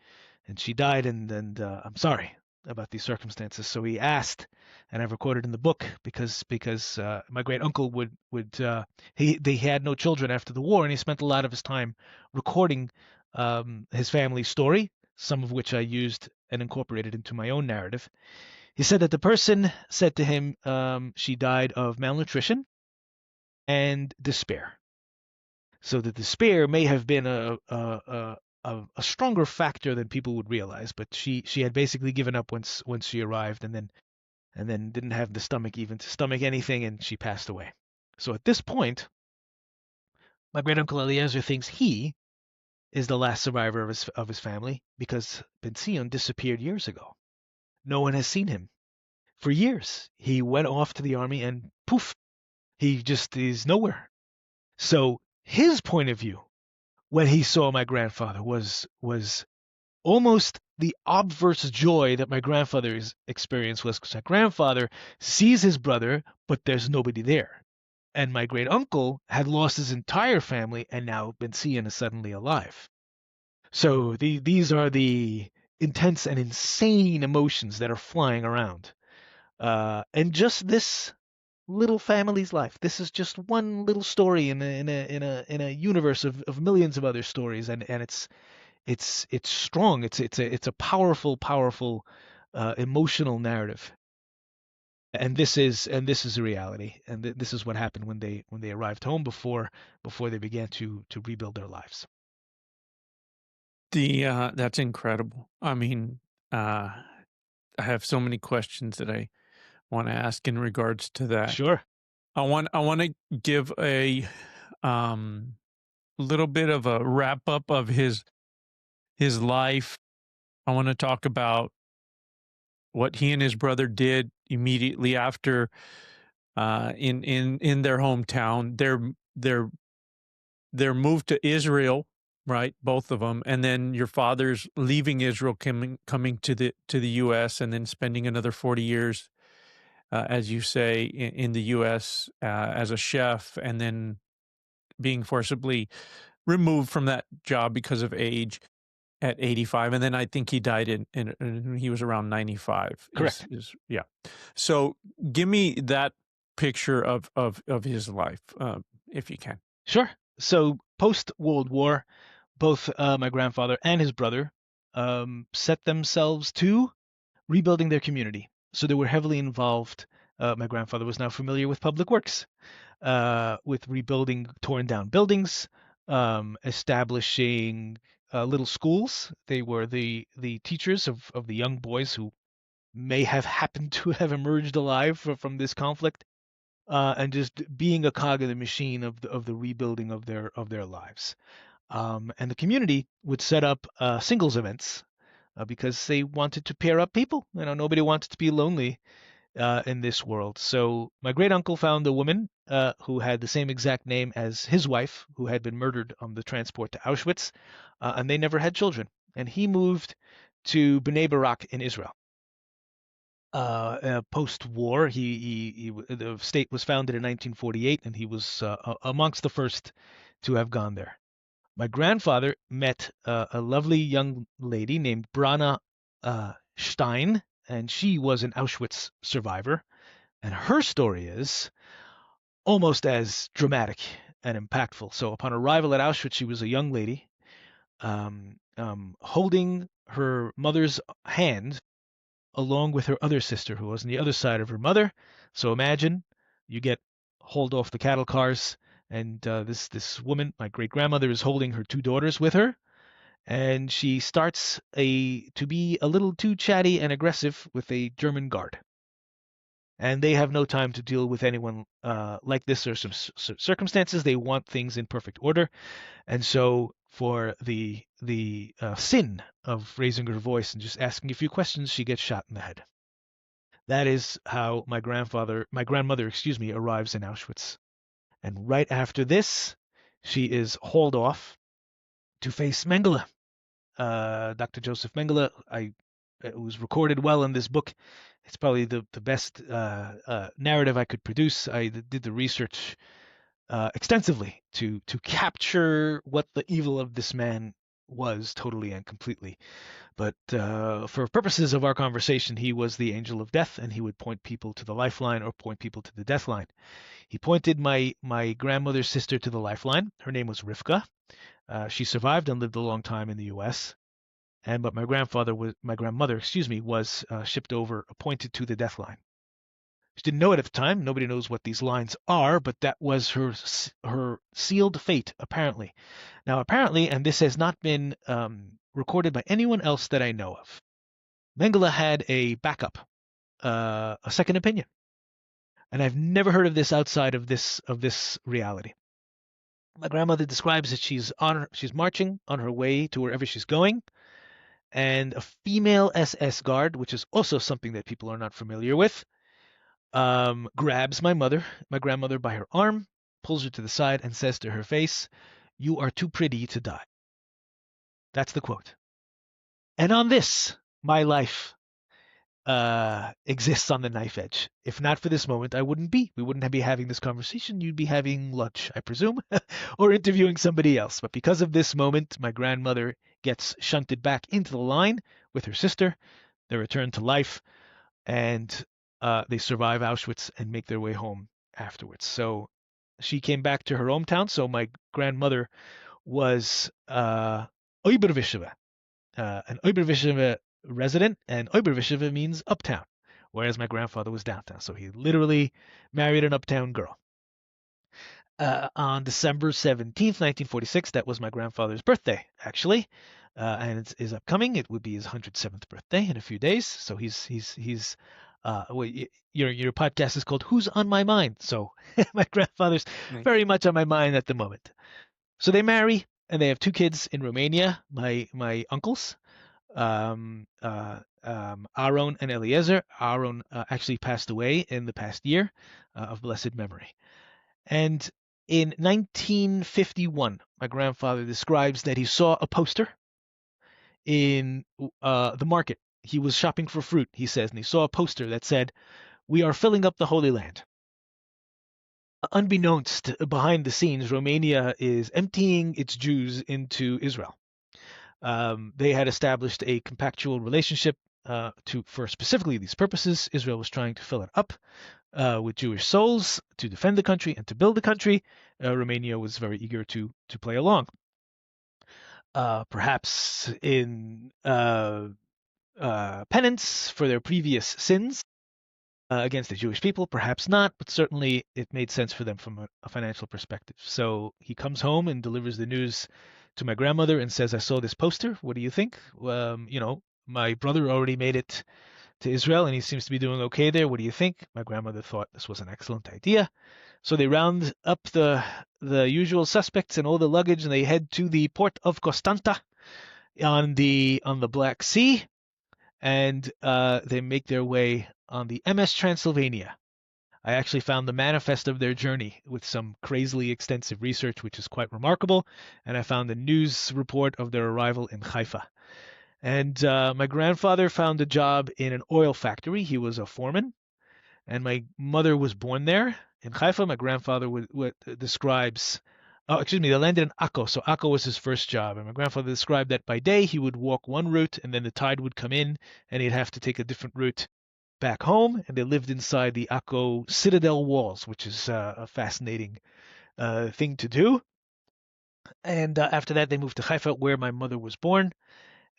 died, and I'm sorry about these circumstances. So he asked, and I've recorded in the book, because my great uncle they had no children after the war, and he spent a lot of his time recording his family's story, some of which I used and incorporated into my own narrative. He said that the person said to him she died of malnutrition and despair. So the despair may have been a stronger factor than people would realize, but she had basically given up once she arrived, and then didn't have the stomach even to stomach anything, and she passed away. So at this point, my great uncle Eliezer thinks he is the last survivor of his family, because Ben-Zion disappeared years ago. No one has seen him for years. He went off to the army, and poof, he just is nowhere. So his point of view when he saw my grandfather was almost the obverse joy that my grandfather's experience was, because my grandfather sees his brother, but there's nobody there. And my great uncle had lost his entire family and now been seen as suddenly alive. So these are the intense and insane emotions that are flying around. And just this little family's life. This is just one little story in a universe of millions of other stories, and it's strong. It's a powerful emotional narrative. And this is a reality, and this is what happened when they arrived home before they began to rebuild their lives. That's incredible. I mean, I have so many questions that I want to ask in regards to that. Sure. I want to give a um little bit of a wrap up of his life. I want to talk about what he and his brother did immediately after in their hometown. Their move to Israel, right? Both of them, and then your father's leaving Israel, coming to the U.S. and then spending another 40 years, as you say, in the U.S. As a chef, and then being forcibly removed from that job because of age at 85, and then I think he died in he was around 95. Correct. Yeah. So give me that picture of his life, if you can. Sure. So post World War, both my grandfather and his brother set themselves to rebuilding their community. So they were heavily involved. My grandfather was now familiar with public works, with rebuilding torn down buildings, establishing little schools. They were the teachers of the young boys who may have happened to have emerged alive from this conflict, and just being a cog in the machine of the rebuilding of their lives. And the community would set up singles events because they wanted to pair up people. Nobody wanted to be lonely in this world. So my great uncle found a woman who had the same exact name as his wife, who had been murdered on the transport to Auschwitz, and they never had children. And he moved to Bnei Barak in Israel. Post-war, the state was founded in 1948, and he was amongst the first to have gone there. My grandfather met a lovely young lady named Brana Stein, and she was an Auschwitz survivor. And her story is almost as dramatic and impactful. So upon arrival at Auschwitz, she was a young lady holding her mother's hand along with her other sister, who was on the other side of her mother. So imagine you get hauled off the cattle cars, and this woman, my great grandmother, is holding her two daughters with her, and she starts to be a little too chatty and aggressive with a German guard. And they have no time to deal with anyone like this or some circumstances. They want things in perfect order, and so for the sin of raising her voice and just asking a few questions, she gets shot in the head. That is how my grandmother, arrives in Auschwitz. And right after this, she is hauled off to face Mengele. Dr. Joseph Mengele, it was recorded well in this book. It's probably the best narrative I could produce. I did the research extensively to capture what the evil of this man was totally and completely. But for purposes of our conversation, he was the angel of death, and he would point people to the lifeline or point people to the death line. He pointed my grandmother's sister to the lifeline. Her name was Rivka. She survived and lived a long time in the U.S. But my grandmother, was shipped over, appointed to the death line. She didn't know it at the time. Nobody knows what these lines are, but that was her sealed fate, apparently. Now, apparently, and this has not been recorded by anyone else that I know of, Mengele had a backup, a second opinion, and I've never heard of this outside of this reality. My grandmother describes that she's marching on her way to wherever she's going, and a female SS guard, which is also something that people are not familiar with, grabs my grandmother, by her arm, pulls her to the side, and says to her face, You are too pretty to die. That's the quote. And on this, my life exists on the knife edge. If not for this moment, I wouldn't be. We wouldn't be having this conversation. You'd be having lunch, I presume, or interviewing somebody else. But because of this moment, my grandmother gets shunted back into the line with her sister. They return to life, and they survive Auschwitz and make their way home afterwards. So she came back to her hometown. So my grandmother was Oberwischiwe, an Oberwischiwe resident, and Oberwischiwe means uptown, whereas my grandfather was downtown. So he literally married an uptown girl. On December 17th, 1946, that was my grandfather's birthday, actually, and it is upcoming. It would be his 107th birthday in a few days. So he's well, your podcast is called "Who's on My Mind?" So my grandfather's very much on my mind at the moment. So they marry and they have two kids in Romania. My uncles, Aaron and Eliezer. Aaron actually passed away in the past year of blessed memory. And in 1951, my grandfather describes that he saw a poster in the market. He was shopping for fruit, he says, and he saw a poster that said, "We are filling up the Holy Land." Unbeknownst, behind the scenes, Romania is emptying its Jews into Israel. They had established a compactual relationship for specifically these purposes. Israel was trying to fill it up with Jewish souls to defend the country and to build the country. Romania was very eager to play along. Perhaps in penance for their previous sins against the Jewish people, perhaps not, but certainly it made sense for them from a financial perspective. So he comes home and delivers the news to my grandmother and says, "I saw this poster. What do you think? My brother already made it to Israel and he seems to be doing okay there. What do you think?" My grandmother thought this was an excellent idea. So they round up the usual suspects and all the luggage and they head to the port of Constanta on the Black Sea, and they make their way on the MS Transylvania. I actually found the manifest of their journey with some crazily extensive research, which is quite remarkable, and I found a news report of their arrival in Haifa. And my grandfather found a job in an oil factory. He was a foreman, and my mother was born there in Haifa. My grandfather describes, they landed in Akko, so Akko was his first job. And my grandfather described that by day he would walk one route, and then the tide would come in, and he'd have to take a different route back home. And they lived inside the Akko citadel walls, which is a fascinating thing to do. And after that, they moved to Haifa, where my mother was born.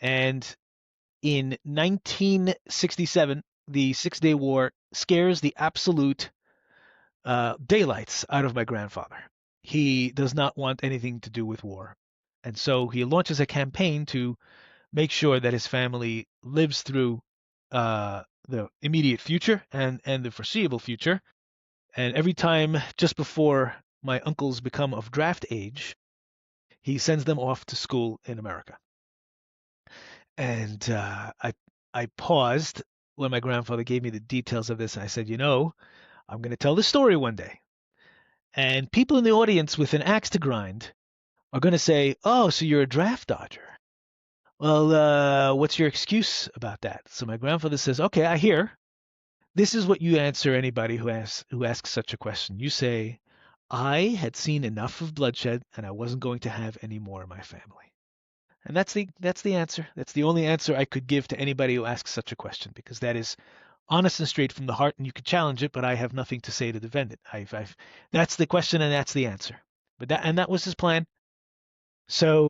And in 1967, the Six-Day War scares the absolute daylights out of my grandfather. He does not want anything to do with war. And so he launches a campaign to make sure that his family lives through the immediate future and the foreseeable future. And every time, just before my uncles become of draft age, he sends them off to school in America. And I paused when my grandfather gave me the details of this, and I said, I'm going to tell this story one day. And people in the audience with an axe to grind are going to say, "Oh, so you're a draft dodger. Well, what's your excuse about that?" So my grandfather says, "Okay, I hear. This is what you answer anybody who asks such a question. You say, I had seen enough of bloodshed and I wasn't going to have any more in my family." And that's the answer. That's the only answer I could give to anybody who asks such a question, because that is honest and straight from the heart, and you could challenge it, but I have nothing to say to defend it. That's the question and that's the answer. But that was his plan. So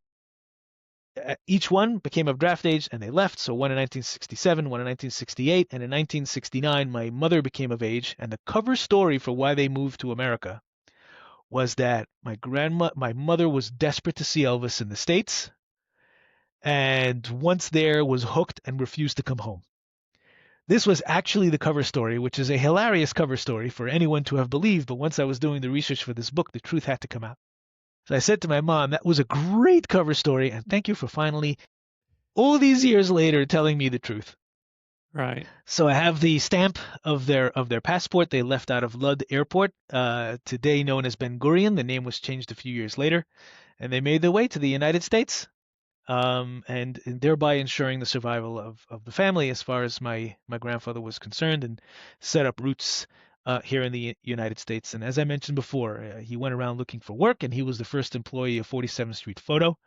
each one became of draft age and they left. So one in 1967, one in 1968, and in 1969 my mother became of age. And the cover story for why they moved to America was that my mother was desperate to see Elvis in the States, and once there was hooked and refused to come home. This was actually the cover story, which is a hilarious cover story for anyone to have believed, but once I was doing the research for this book, the truth had to come out. So I said to my mom, "That was a great cover story, and thank you for finally, all these years later, telling me the truth." Right. So I have the stamp of their passport. They left out of Lud Airport, today known as Ben Gurion. The name was changed a few years later, and they made their way to the United States, and thereby ensuring the survival of the family as far as my grandfather was concerned, and set up roots here in the United States. And as I mentioned before, he went around looking for work, and he was the first employee of 47th Street Photo.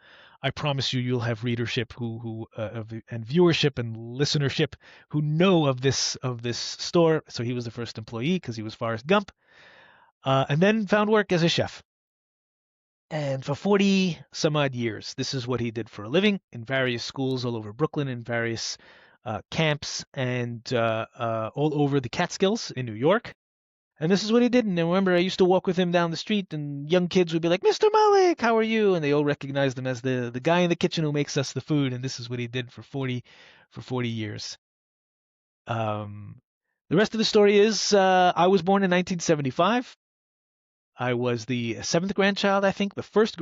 I promise you, you'll have readership and viewership and listenership who know of this store. So he was the first employee because he was Forrest Gump, and then found work as a chef. And for 40 some odd years, this is what he did for a living in various schools all over Brooklyn, in various camps, and all over the Catskills in New York. And this is what he did. And I remember I used to walk with him down the street, and young kids would be like, "Mr. Malik, how are you?" And they all recognized him as the guy in the kitchen who makes us the food. And this is what he did for 40 years. Um, the rest of the story is I was born in 1975. I was the seventh grandchild, I think, the first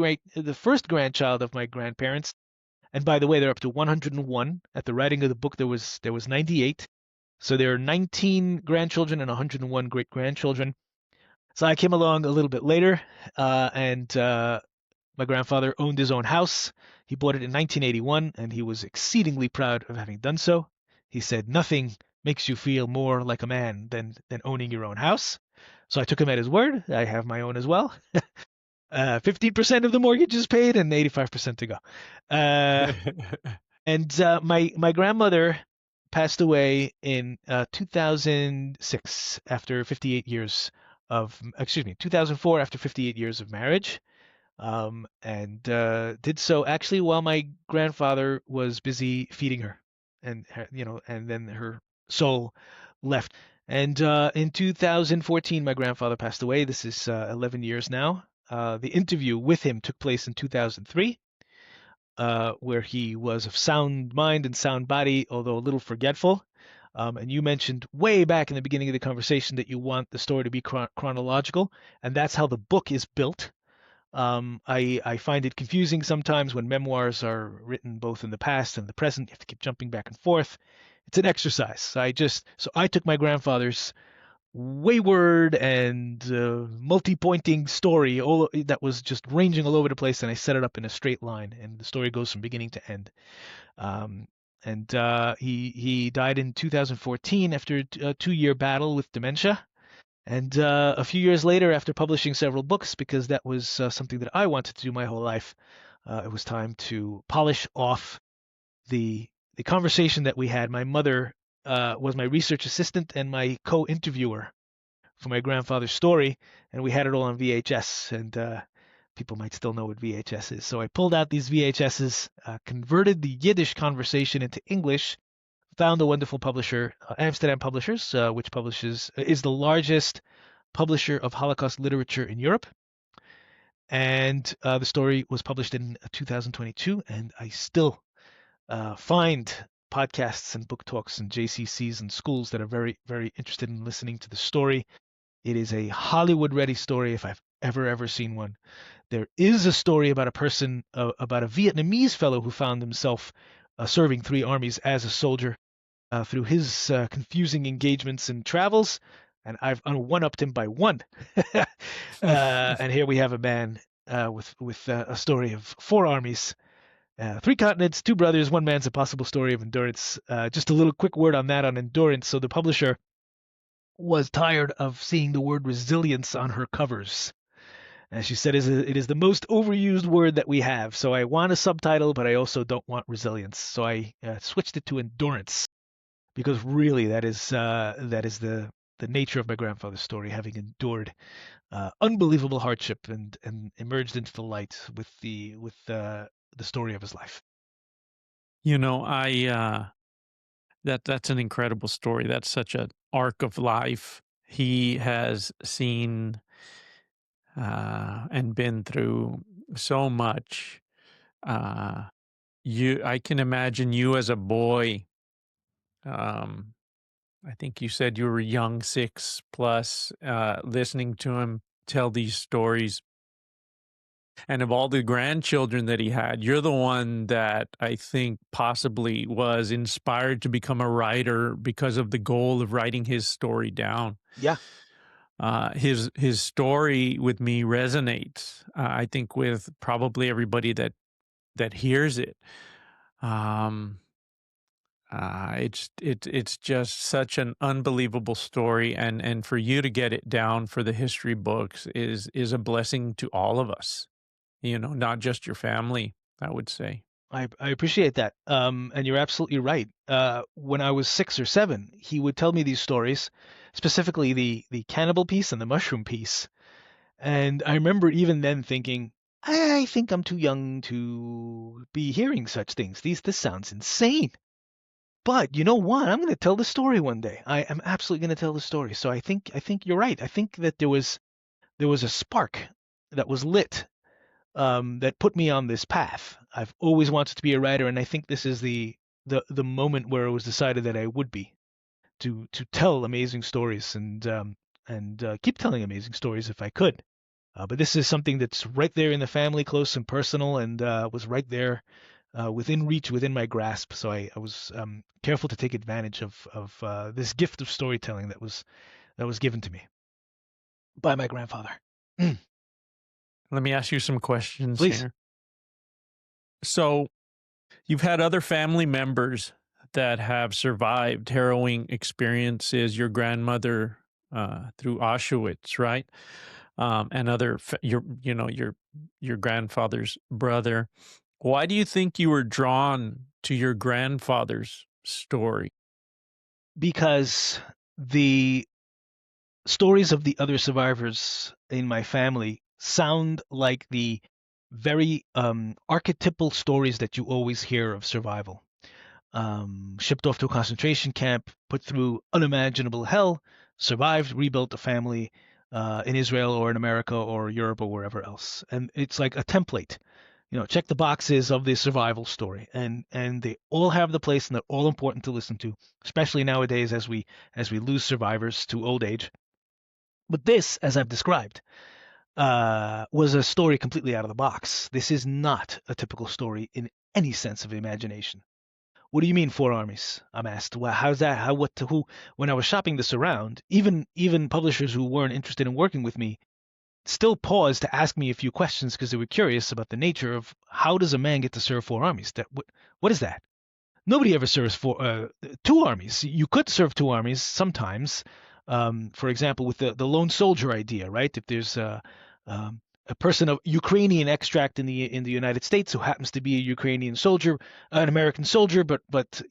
grandchild of my grandparents. And by the way, they're up to 101. At the writing of the book, there was 98. So there are 19 grandchildren and 101 great grandchildren. So I came along a little bit later, and my grandfather owned his own house. He bought it in 1981, and he was exceedingly proud of having done so. He said, "Nothing makes you feel more like a man than owning your own house." So I took him at his word. I have my own as well. 15% of the mortgage is paid and 85% to go. Uh, and my grandmother passed away in 2006 after 58 years of, excuse me, 2004 after 58 years of marriage. And did so actually while my grandfather was busy feeding her, and and then her soul left. And in 2014, my grandfather passed away. This is 11 years now. The interview with him took place in 2003, where he was of sound mind and sound body, although a little forgetful. And you mentioned way back in the beginning of the conversation that you want the story to be chronological, and that's how the book is built. I find it confusing sometimes when memoirs are written both in the past and the present. You have to keep jumping back and forth. It's an exercise. So I took my grandfather's wayward and multi-pointing story that was just ranging all over the place, and I set it up in a straight line, and the story goes from beginning to end. Um, and he died in 2014 after a 2-year battle with dementia. And a few years later, after publishing several books, because that was something that I wanted to do my whole life, it was time to polish off the conversation that we had. My mother was my research assistant and my co-interviewer for my grandfather's story, and we had it all on VHS. And people might still know what VHS is. So I pulled out these VHSs, converted the Yiddish conversation into English, found a wonderful publisher, Amsterdam Publishers, which is the largest publisher of Holocaust literature in Europe. And the story was published in 2022, and I still find podcasts and book talks and JCCs and schools that are very, very interested in listening to the story. It is a Hollywood-ready story if I've ever seen one. There is a story about about a Vietnamese fellow who found himself serving 3 armies as a soldier through his confusing engagements and travels, and I've one-upped him by 1. And here we have a man with a story of 4 armies, 3 continents, 2 brothers, 1 man's impossible story of endurance. Just a little quick word on that, on endurance. So the publisher was tired of seeing the word resilience on her covers. And she said it is the most overused word that we have. So I want a subtitle, but I also don't want resilience. So I switched it to endurance, because really that is the nature of my grandfather's story, having endured unbelievable hardship and emerged into the light with the story of his life. I that's an incredible story. That's such an arc of life. He has seen and been through so much. I can imagine you as a boy. I think you said you were young, 6 plus, listening to him tell these stories. And of all the grandchildren that he had, you're the one that I think possibly was inspired to become a writer because of the goal of writing his story down. Yeah. His story with me resonates. I think with probably everybody that hears it. It's just such an unbelievable story, and for you to get it down for the history books is a blessing to all of us. Not just your family, I would say. I appreciate that. And you're absolutely right. When I was 6 or 7, he would tell me these stories, specifically the cannibal piece and the mushroom piece. And I remember even then thinking, I think I'm too young to be hearing such things. This sounds insane. But you know what? I'm going to tell the story one day. I am absolutely going to tell the story. So I think you're right. I think that there was a spark that was lit, that put me on this path. I've always wanted to be a writer, and I think this is the moment where it was decided that I would be, to tell amazing stories, and keep telling amazing stories if I could. But this is something that's right there in the family, close and personal, and was right there, within reach, within my grasp. So I was careful to take advantage of this gift of storytelling that was given to me by my grandfather. Let me ask you some questions Please. here. So, you've had other family members that have survived harrowing experiences. Your grandmother through Auschwitz, right? And your grandfather's brother. Why do you think you were drawn to your grandfather's story? Because the stories of the other survivors in my family sound like the very archetypal stories that you always hear of survival. Shipped off to a concentration camp, put through unimaginable hell, survived, rebuilt a family in Israel or in America or Europe or wherever else. And it's like a template. Check the boxes of the survival story, and they all have the place, and they're all important to listen to, especially nowadays as we lose survivors to old age. But this, as I've described, was a story completely out of the box. This is not a typical story in any sense of imagination. What do you mean 4 armies? I'm asked. Well, how's that? How? What? To who? When I was shopping this around, even publishers who weren't interested in working with me still paused to ask me a few questions because they were curious about the nature of how does a man get to serve 4 armies? What is that? Nobody ever serves 2 armies. You could serve 2 armies sometimes. For example, with the lone soldier idea, right? If there's a person of Ukrainian extract in the United States who happens to be a Ukrainian soldier, an American soldier, but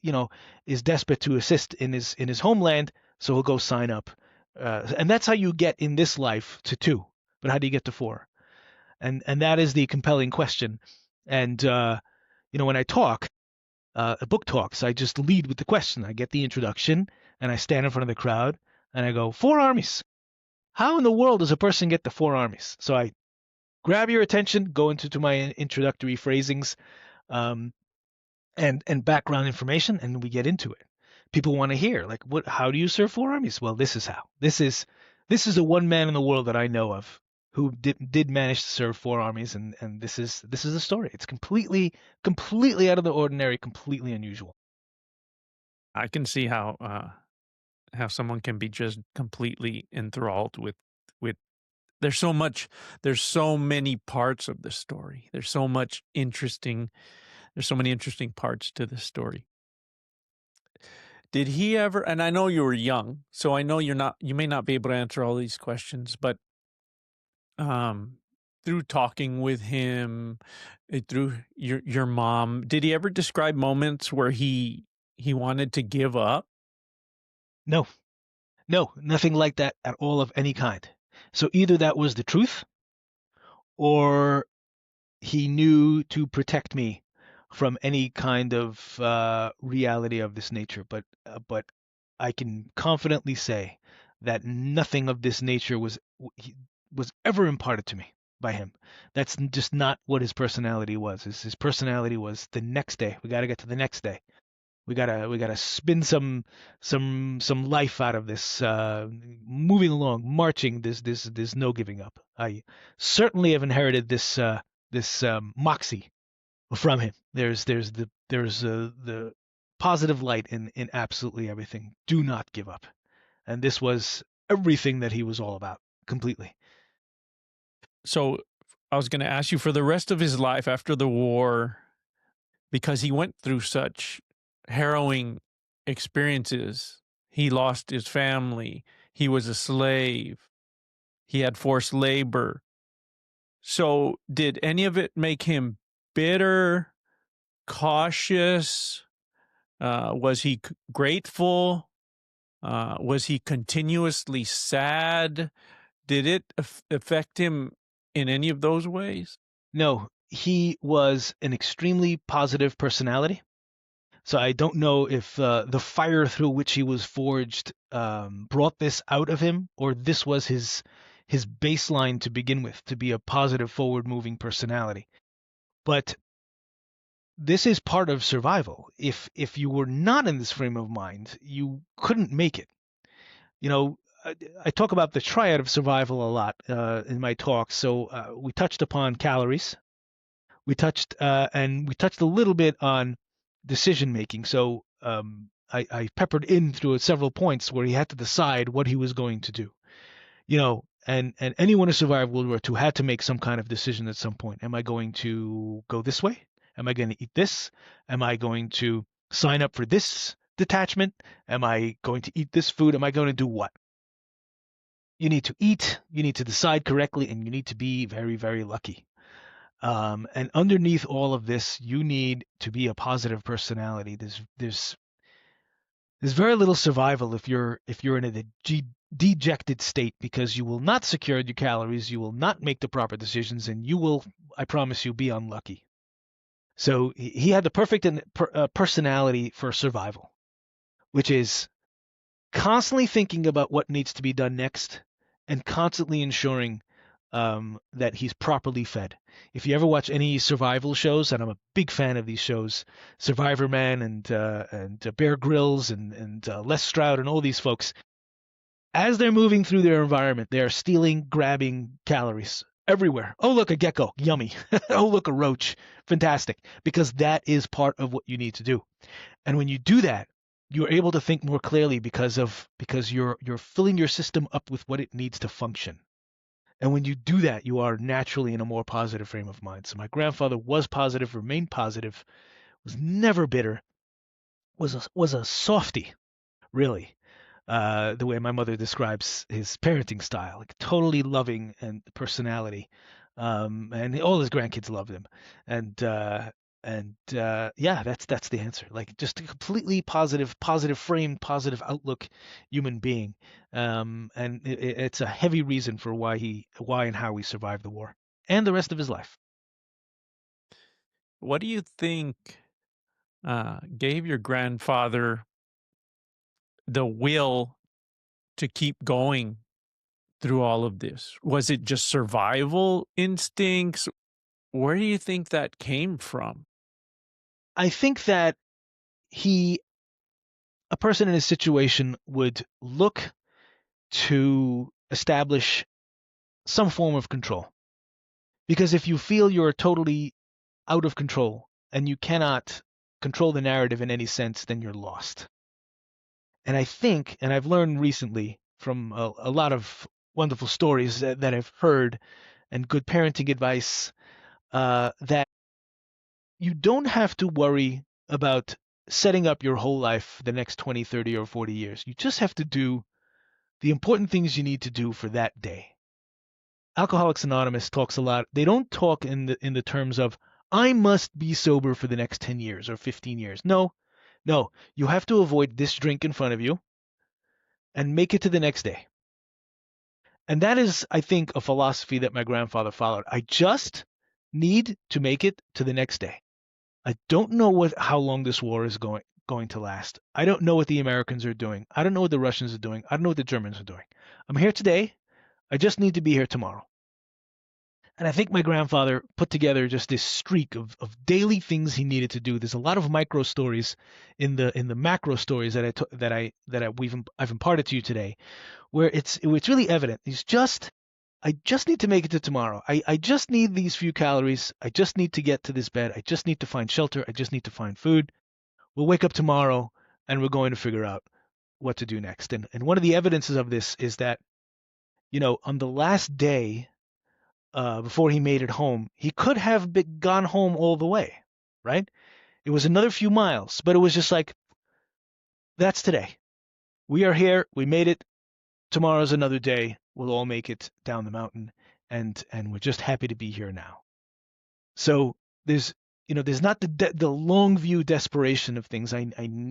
is desperate to assist in his homeland, so he'll go sign up, and that's how you get in this life to 2. But how do you get to 4? And that is the compelling question. And when I talk, book talks, I just lead with the question. I get the introduction, and I stand in front of the crowd, and I go, 4 armies. How in the world does a person get to 4 armies? So I grab your attention, go into my introductory phrasings, and background information, and we get into it. People want to hear, like, how do you serve 4 armies? Well, this is how. This is the one man in the world that I know of who did manage to serve 4 armies, and this is the story. It's completely out of the ordinary, completely unusual. I can see how someone can be just completely enthralled with there's so many parts of the story. There's so many interesting parts to the story. Did he ever, and I know you were young, so I know you may not be able to answer all these questions, but through talking with him, through your mom, did he ever describe moments where he wanted to give up? No, nothing like that at all of any kind. So either that was the truth, or he knew to protect me from any kind of reality of this nature. But I can confidently say that nothing of this nature was ever imparted to me by him. That's just not what his personality was. His personality was the next day. We got to get to the next day. We gotta spin some life out of this, moving along, marching. There's no giving up. I certainly have inherited this moxie from him. There's the positive light in absolutely everything. Do not give up. And this was everything that he was all about, completely. So I was going to ask you, for the rest of his life after the war, because he went through such harrowing experiences. He lost his family. He was a slave. He had forced labor. So did any of it make him bitter, cautious? Was he grateful? Was he continuously sad? Did it affect him in any of those ways? No, he was an extremely positive personality. So I don't know if the fire through which he was forged brought this out of him, or this was his baseline to begin with, to be a positive, forward-moving personality. But this is part of survival. If you were not in this frame of mind, you couldn't make it. You know, I talk about the triad of survival a lot in my talks. So we touched upon calories. We touched a little bit on decision making. So I peppered in through several points where he had to decide what he was going to do. You know, and anyone who survived World War II had to make some kind of decision at some point. Am I going to go this way? Am I going to eat this? Am I going to sign up for this detachment? Am I going to eat this food? Am I going to do what? You need to eat, you need to decide correctly, and you need to be very, very lucky. And underneath all of this, you need to be a positive personality. There's very little survival if you're in a dejected state, because you will not secure your calories, you will not make the proper decisions, and you will, I promise you, be unlucky. So he had the perfect personality for survival, which is constantly thinking about what needs to be done next and constantly ensuring that he's properly fed. If you ever watch any survival shows, and I'm a big fan of these shows, Survivor Man and Bear Grylls and Les Stroud and all these folks, as they're moving through their environment, they're stealing, grabbing calories everywhere. Oh, look, a gecko, yummy. Oh, look, a roach, fantastic. Because that is part of what you need to do. And when you do that, you're able to think more clearly because you're filling your system up with what it needs to function. And when you do that, you are naturally in a more positive frame of mind. So my grandfather was positive, remained positive, was never bitter, was a softie, really. The way my mother describes his parenting style, like totally loving and personality, and all his grandkids loved him, and yeah, that's the answer. Like just a completely positive frame, positive outlook human being, and it's a heavy reason for why and how he survived the war and the rest of his life. What do you think gave your grandfather the will to keep going through all of this? Was it just survival instincts? Where do you think that came from? I think that a person in his situation would look to establish some form of control. Because if you feel you're totally out of control and you cannot control the narrative in any sense, then you're lost. And I think, and I've learned recently from a lot of wonderful stories that I've heard and good parenting advice, that you don't have to worry about setting up your whole life for the next 20, 30, or 40 years. You just have to do the important things you need to do for that day. Alcoholics Anonymous talks a lot. They don't talk in the terms of I must be sober for the next 10 years or 15 years. No. You have to avoid this drink in front of you and make it to the next day. And that is, I think, a philosophy that my grandfather followed. I just need to make it to the next day. I don't know how long this war is going to last. I don't know what the Americans are doing. I don't know what the Russians are doing. I don't know what the Germans are doing. I'm here today. I just need to be here tomorrow. And I think my grandfather put together just this streak of daily things he needed to do. There's a lot of micro stories in the macro stories that I've imparted to you today, where it's really evident. He's just I just need to make it to tomorrow. I just need these few calories. I just need to get to this bed. I just need to find shelter. I just need to find food. We'll wake up tomorrow and we're going to figure out what to do next. And one of the evidences of this is that, on the last day before he made it home, he could have gone home all the way, right? It was another few miles, but it was just like, that's today. We are here. We made it. Tomorrow's another day. We'll all make it down the mountain, and we're just happy to be here now. So there's not the long view desperation of things. I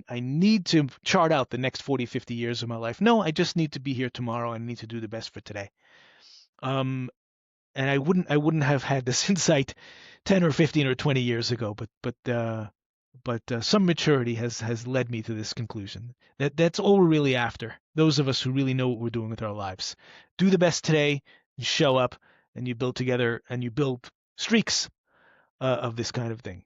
need to chart out the next 40, 50 years of my life. No, I just need to be here tomorrow. I need to do the best for today. And I wouldn't have had this insight 10 or 15 or 20 years ago, but some maturity has led me to this conclusion. That's all we're really after. Those of us who really know what we're doing with our lives. Do the best today, and show up, and you build together, and you build streaks of this kind of thing.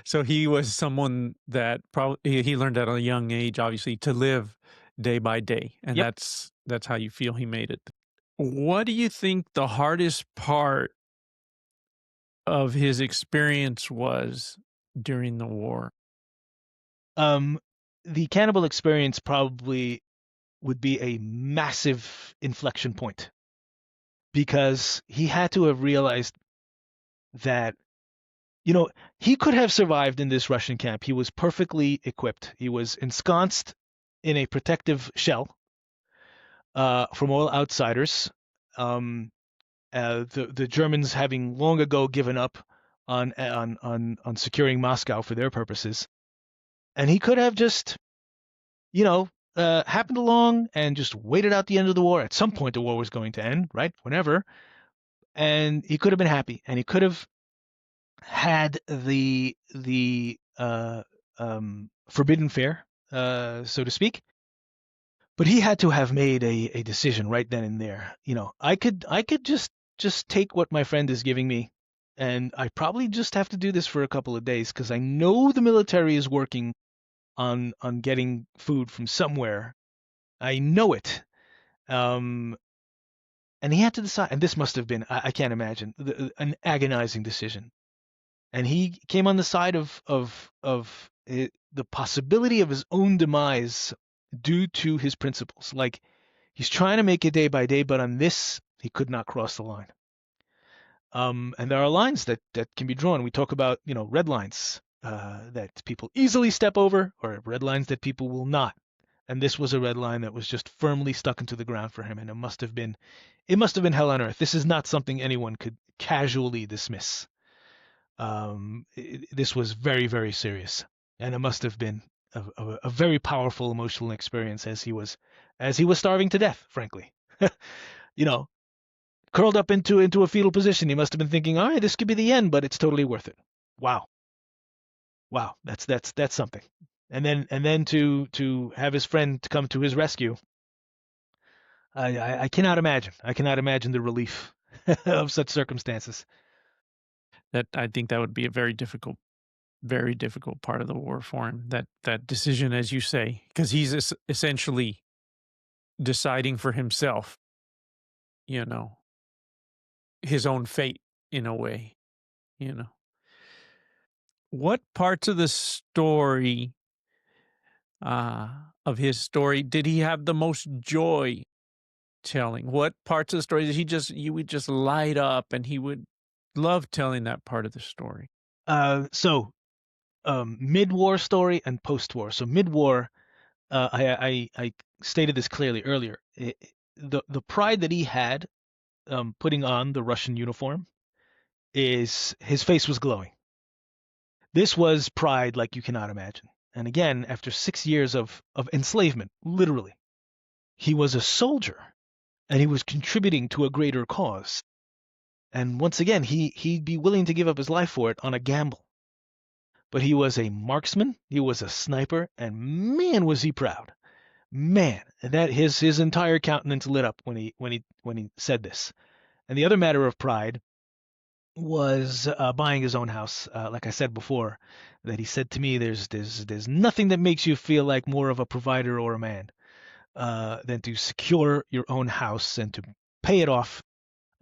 So he was someone that probably he learned at a young age, obviously, to live day by day, and Yep. that's how you feel he made it. What do you think the hardest part of his experience was during the war? The cannibal experience probably would be a massive inflection point because he had to have realized that he could have survived in this Russian camp. He was perfectly equipped. He was ensconced in a protective shell from all outsiders. The Germans having long ago given up on securing Moscow for their purposes, and he could have just, happened along and just waited out the end of the war. At some point, the war was going to end, right? Whenever, and he could have been happy, and he could have had the forbidden fare, so to speak. But he had to have made a decision right then and there. I could just take what my friend is giving me, and I probably just have to do this for a couple of days because I know the military is working on getting food from somewhere. I know it. And he had to decide, and this must have been, I can't imagine, an agonizing decision. And he came on the side of the possibility of his own demise due to his principles. Like, he's trying to make it day by day, but on this, he could not cross the line. And there are lines that can be drawn. We talk about, red lines that people easily step over, or red lines that people will not. And this was a red line that was just firmly stuck into the ground for him, and it must have been hell on earth. This is not something anyone could casually dismiss. This was very, very serious, and it must have been a very powerful emotional experience as he was starving to death, frankly. Curled up into a fetal position, he must have been thinking, all right, this could be the end, but it's totally worth it. Wow, that's something. And then to have his friend come to his rescue, I cannot imagine. I cannot imagine the relief of such circumstances. That I think that would be a very difficult part of the war for him. That decision, as you say, because he's essentially deciding for himself, his own fate in a way. What parts of the story, of his story, did he have the most joy telling? What parts of the story did you would just light up and he would love telling that part of the story? Mid-war story and post-war. So mid-war, I stated this clearly earlier. The pride that he had putting on the Russian uniform is his face was glowing. This was pride like you cannot imagine. And again, after 6 years of enslavement, literally, he was a soldier and he was contributing to a greater cause. And once again, he'd be willing to give up his life for it on a gamble. But he was a marksman, he was a sniper, and man was he proud. Man, that his entire countenance lit up when he said this. And the other matter of pride was buying his own house. Like I said before, that he said to me, there's nothing that makes you feel like more of a provider or a man than to secure your own house and to pay it off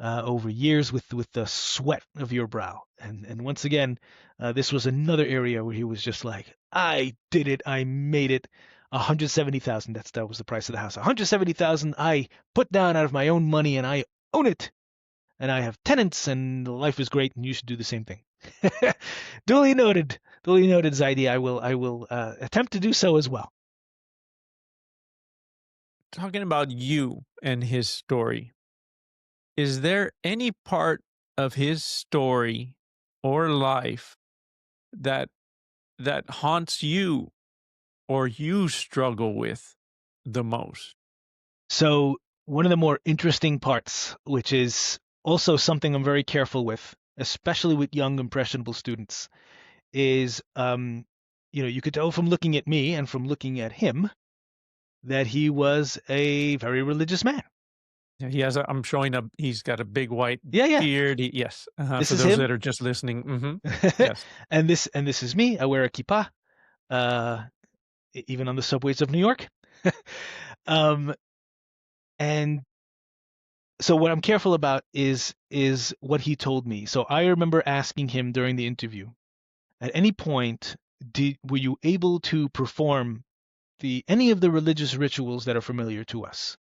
over years with the sweat of your brow. And once again, this was another area where he was just like, I did it, I made it. 170,000. That was the price of the house. 170,000 I put down out of my own money, and I own it. And I have tenants, and life is great, and you should do the same thing. Duly noted. Duly noted, Zaidy. I will attempt to do so as well. Talking about you and his story, is there any part of his story or life that haunts you or you struggle with the most? So one of the more interesting parts, which is also something I'm very careful with, especially with young impressionable students, is you could tell from looking at me and from looking at him that he was a very religious man. Yeah, he has. I'm showing up. He's got a big white Yeah. beard. Yes. This for is those him. that are just listening. Yes. and this is me. I wear a kippah, even on the subways of New York. And so what I'm careful about is what he told me. So I remember asking him during the interview, at any point, were you able to perform any of the religious rituals that are familiar to us?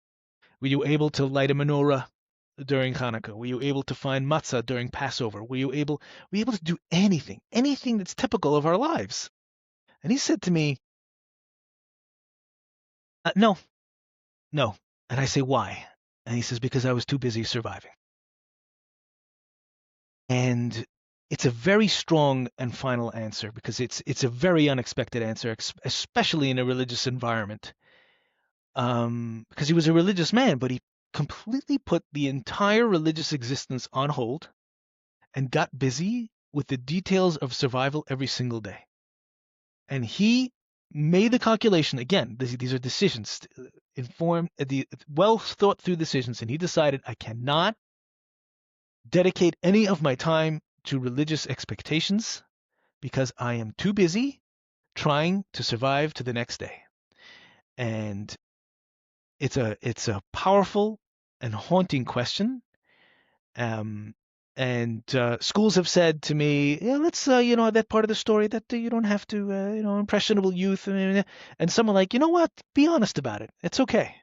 Were you able to light a menorah during Hanukkah? Were you able to find matzah during Passover? Were you able to do anything that's typical of our lives? And he said to me, no. And I say, why? And he says, because I was too busy surviving. And it's a very strong and final answer, because it's a very unexpected answer, especially in a religious environment. Because he was a religious man, but he completely put the entire religious existence on hold and got busy with the details of survival every single day. And he made the calculation, again, these are decisions, informed, well thought through decisions, and he decided, I cannot dedicate any of my time to religious expectations because I am too busy trying to survive to the next day. And it's a powerful and haunting question. And schools have said to me, yeah, let's, that part of the story that you don't have to, impressionable youth. And some are like, you know what? Be honest about it. It's okay.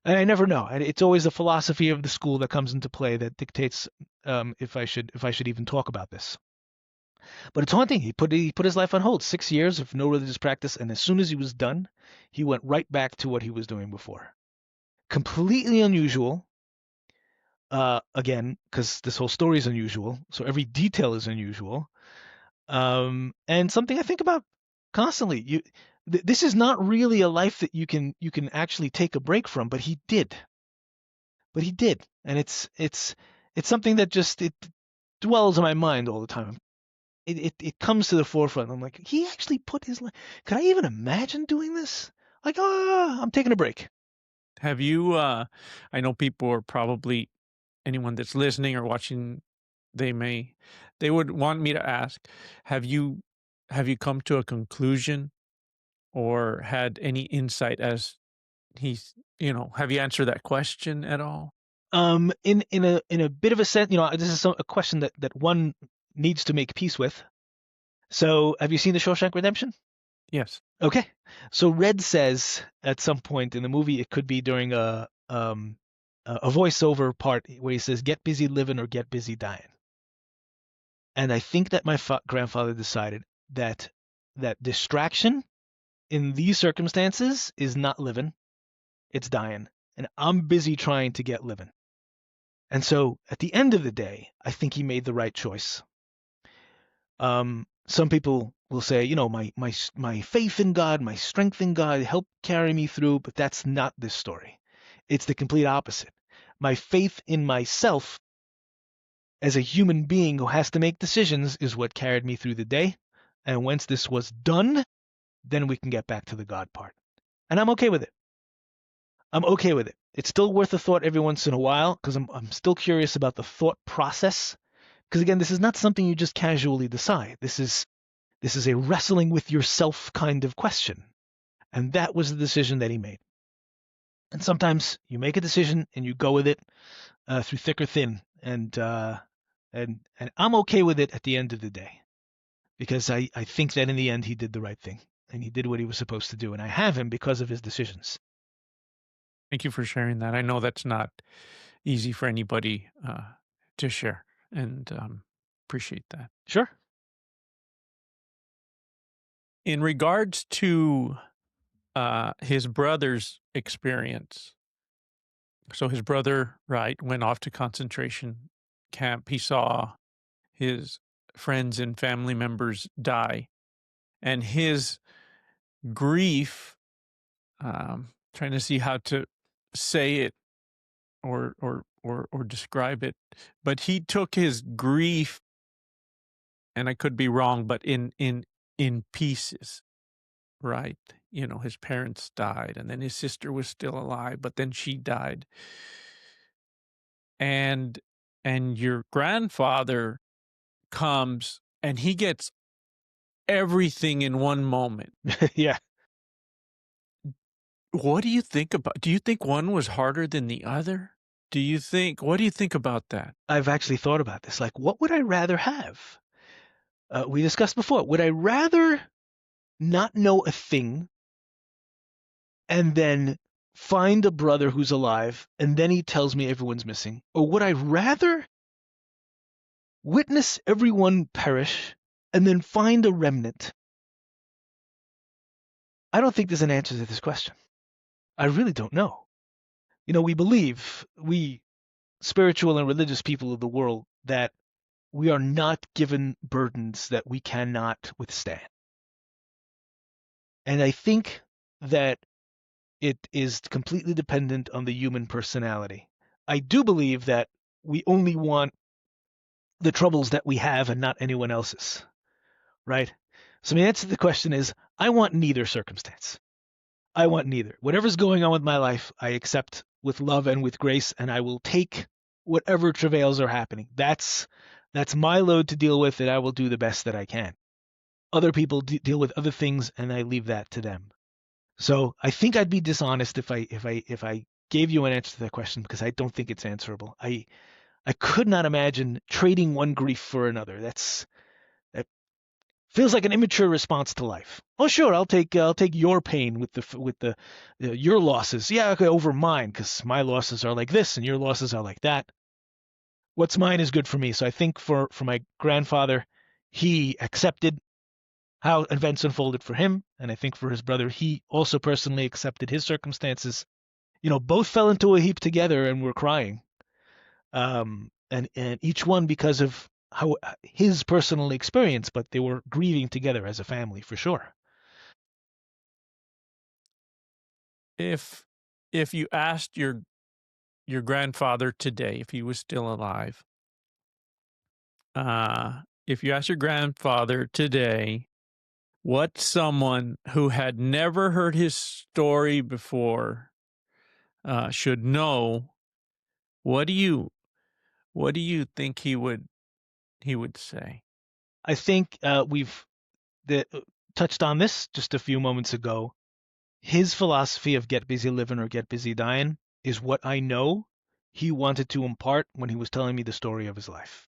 And I never know. It's always the philosophy of the school that comes into play that dictates if I should even talk about this. But it's haunting. He put his life on hold. 6 years of no religious practice, and as soon as he was done, he went right back to what he was doing before. Completely unusual. Again, because this whole story is unusual, so every detail is unusual, and something I think about constantly. This is not really a life that you can actually take a break from, but he did. And it's something that just it dwells in my mind all the time. It comes to the forefront. I'm like, he actually put his life. Could I even imagine doing this? Like, I'm taking a break. Have you? I know people are probably, anyone that's listening or watching, they would want me to ask, have you come to a conclusion or had any insight as have you answered that question at all? In a bit of a sense, this is a question that one needs to make peace with. So, have you seen The Shawshank Redemption? Yes. Okay. So Red says at some point in the movie, it could be during a voiceover part where he says, "Get busy living or get busy dying." And I think that my grandfather decided that distraction in these circumstances is not living, it's dying. And I'm busy trying to get living. And so at the end of the day, I think he made the right choice. Some people will say, my faith in God, my strength in God helped carry me through, but that's not this story. It's the complete opposite. My faith in myself as a human being who has to make decisions is what carried me through the day. And once this was done, then we can get back to the God part. And I'm okay with it. It's still worth a thought every once in a while because I'm still curious about the thought process. Because again, this is not something you just casually decide. This is a wrestling with yourself kind of question. And that was the decision that he made. And sometimes you make a decision and you go with it through thick or thin, and I'm okay with it at the end of the day, because I think that in the end he did the right thing and he did what he was supposed to do, and I have him because of his decisions. Thank you for sharing that. I know that's not easy for anybody to share, and appreciate that. Sure. In regards to his brother's experience, so his brother, right, went off to concentration camp. He saw his friends and family members die, and his grief, trying to see how to say it or describe it, but he took his grief, and I could be wrong, but in pieces, right? You know, his parents died, and then his sister was still alive, but then she died. And your grandfather comes and he gets everything in one moment. Yeah. What do you think about? Do you think one was harder than the other? What do you think about that? I've actually thought about this. Like, what would I rather have? We discussed before. Would I rather not know a thing and then find a brother who's alive and then he tells me everyone's missing? Or would I rather witness everyone perish and then find a remnant? I don't think there's an answer to this question. I really don't know. You know, we spiritual and religious people of the world, that we are not given burdens that we cannot withstand. And I think that it is completely dependent on the human personality. I do believe that we only want the troubles that we have and not anyone else's, right? So the answer to the question is, I want neither circumstance. I want neither. Whatever's going on with my life, I accept with love and with grace, and I will take whatever travails are happening. That's my load to deal with, and I will do the best that I can. Other people deal with other things, and I leave that to them. So I think I'd be dishonest if I gave you an answer to that question, because I don't think it's answerable. I could not imagine trading one grief for another. That feels like an immature response to life. Oh, sure, I'll take your pain with the your losses. Yeah, okay, over mine, because my losses are like this and your losses are like that. What's mine is good for me. So I think for my grandfather, he accepted how events unfolded for him, and I think for his brother, he also personally accepted his circumstances. You know, both fell into a heap together and were crying, and each one because of how his personal experience, but they were grieving together as a family for sure. If you asked your grandfather today, if he was still alive, if you asked your grandfather today what someone who had never heard his story before should know, what do you think he would say? I think we've touched on this just a few moments ago. His philosophy of get busy living or get busy dying is what I know he wanted to impart when he was telling me the story of his life.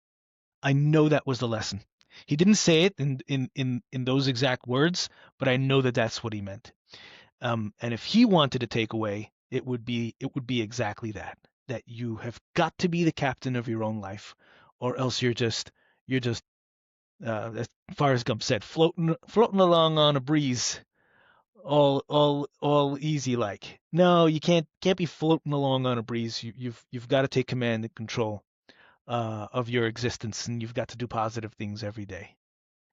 I know that was the lesson. He didn't say it in those exact words, but I know that that's what he meant. And if he wanted to take away, it would be exactly that. That you have got to be the captain of your own life, or else you're just as Forrest Gump said, floating along on a breeze, all easy like. No, you can't be floating along on a breeze. You've got to take command and control of your existence, and you've got to do positive things every day.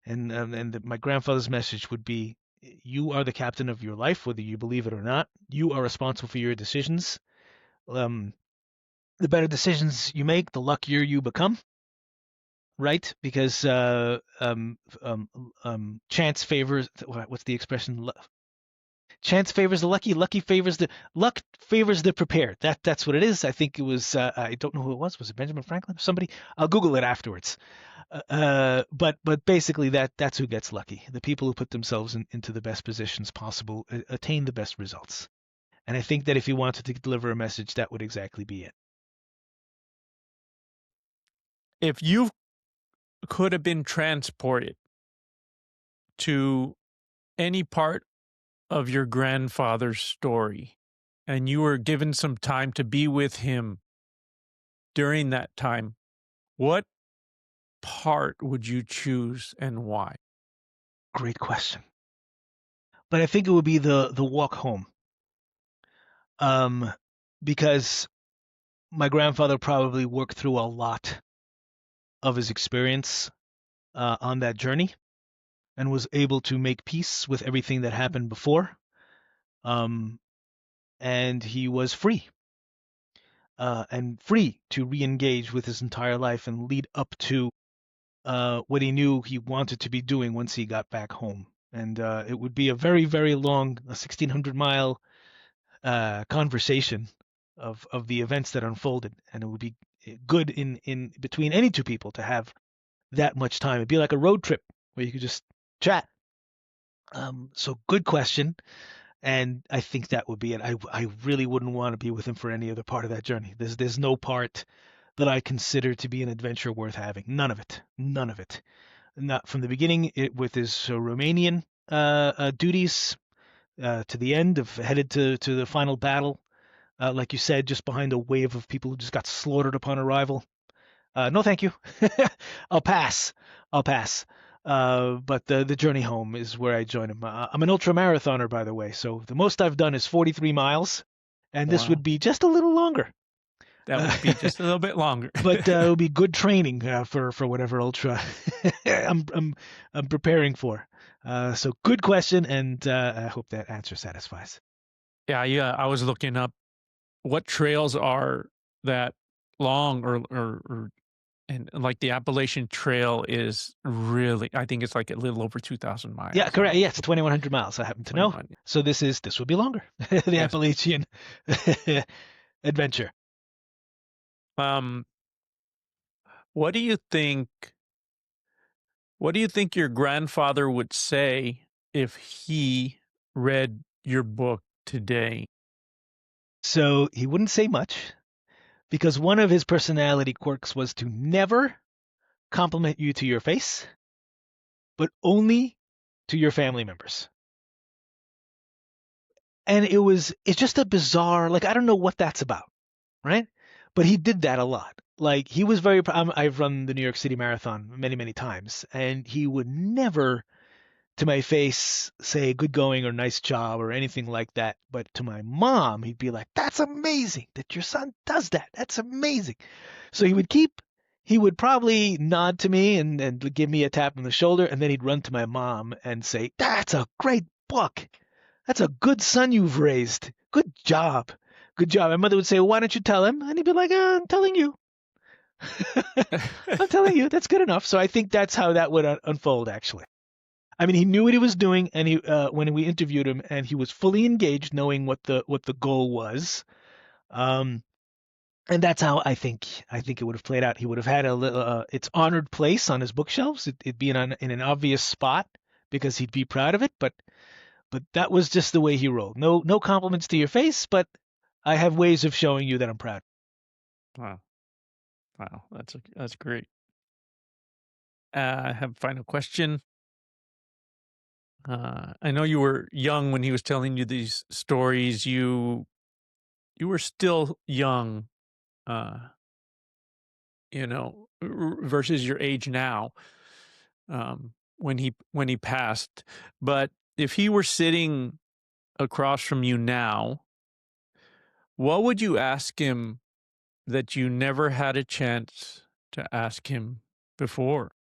And my grandfather's message would be, you are the captain of your life, whether you believe it or not. You are responsible for your decisions. The better decisions you make, the luckier you become, right? Because chance favors, what's the expression? Chance favors the lucky, luck favors the prepared. That's what it is. I think it was, I don't know who it was. Was it Benjamin Franklin or somebody? I'll Google it afterwards. But basically that's who gets lucky. The people who put themselves into the best positions possible attain the best results. And I think that if he wanted to deliver a message, that would exactly be it. If you could have been transported to any part of your grandfather's story and you were given some time to be with him during that time, what part would you choose and why? Great question. But I think it would be the walk home. Because my grandfather probably worked through a lot of his experience on that journey and was able to make peace with everything that happened before. And he was free to re-engage with his entire life and lead up to what he knew he wanted to be doing once he got back home. And it would be a very, very long, 1,600-mile conversation of the events that unfolded, and it would be good in between any two people to have that much time. It'd be like a road trip where you could just chat. So good question, and I think that would be it. I really wouldn't want to be with him for any other part of that journey. There's no part that I consider to be an adventure worth having. None of it. None of it. Not from the beginning with his Romanian duties to the end of headed to the final battle. Like you said, just behind a wave of people who just got slaughtered upon arrival. No, thank you. I'll pass. I'll pass. But the journey home is where I join him. I'm an ultra marathoner, by the way, so the most I've done is 43 miles, and this Wow. would be just a little longer. That would be just a little bit longer. But it'll be good training for whatever ultra I'm preparing for. So good question, and I hope that answer satisfies. Yeah, I was looking up what trails are that long or and like the Appalachian Trail is really, I think it's like a little over 2,000 miles. Yeah, correct. Yeah, it's 2,100 miles. I happen to know. So this will be longer. The yes. Appalachian adventure. What do you think? What do you think your grandfather would say if he read your book today? So he wouldn't say much, because one of his personality quirks was to never compliment you to your face, but only to your family members. And it's just a bizarre, like, I don't know what that's about, right? But he did that a lot. Like, he was very, I've run the New York City Marathon many, many times, and he would never to my face say good going or nice job or anything like that. But to my mom, he'd be like, that's amazing that your son does that. That's amazing. So he would probably nod to me and give me a tap on the shoulder, and then he'd run to my mom and say, that's a great book. That's a good son you've raised. Good job. Good job. My mother would say, well, why don't you tell him? And he'd be like, I'm telling you. I'm telling you, that's good enough. So I think that's how that would unfold, actually. I mean, he knew what he was doing, and he when we interviewed him, and he was fully engaged, knowing what the goal was. And that's how I think it would have played out. He would have had its honored place on his bookshelves. It'd be in an obvious spot because he'd be proud of it. But that was just the way he rolled. No compliments to your face, but I have ways of showing you that I'm proud. Wow, that's great. I have a final question. I know you were young when he was telling you these stories. You were still young, versus your age now, when he passed. But if he were sitting across from you now, what would you ask him that you never had a chance to ask him before?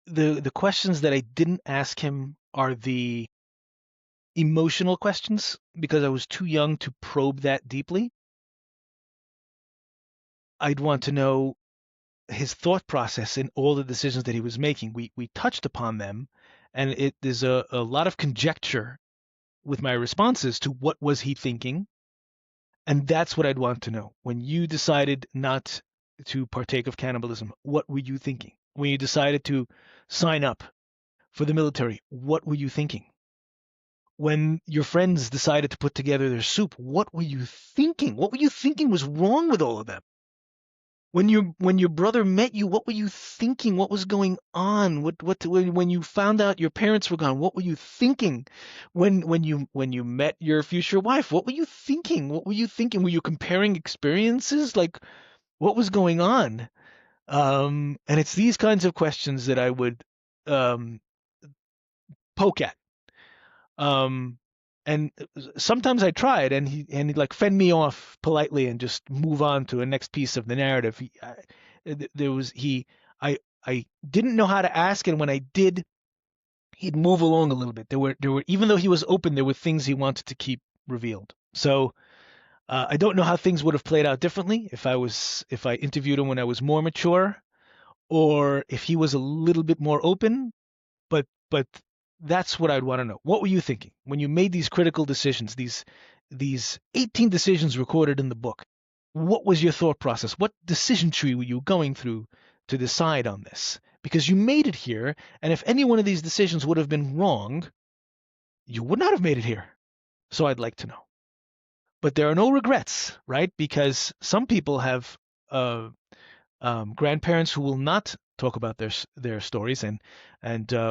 The questions that I didn't ask him are the emotional questions, because I was too young to probe that deeply. I'd want to know his thought process in all the decisions that he was making. We touched upon them, and there's a lot of conjecture with my responses to what was he thinking, and that's what I'd want to know. When you decided not to partake of cannibalism, what were you thinking? When you decided to sign up for the military, what were you thinking? When your friends decided to put together their soup, what were you thinking? What were you thinking was wrong with all of them? When your brother met you, what were you thinking? What was going on? When you found out your parents were gone, what were you thinking? When you met your future wife, what were you thinking? What were you thinking? Were you comparing experiences? Like, what was going on? And it's these kinds of questions that I would um, poke at. Um, and sometimes I tried, and he'd like fend me off politely and just move on to a next piece of the narrative. There was I didn't know how to ask, and when I did, he'd move along a little bit. There were even though he was open, there were things he wanted to keep revealed. So I don't know how things would have played out differently if I interviewed him when I was more mature, or if he was a little bit more open. But that's what I'd want to know. What were you thinking when you made these critical decisions, these 18 decisions recorded in the book? What was your thought process? What decision tree were you going through to decide on this? Because you made it here, and if any one of these decisions would have been wrong, you would not have made it here. So I'd like to know. But there are no regrets, right? Because some people have grandparents who will not talk about their stories, and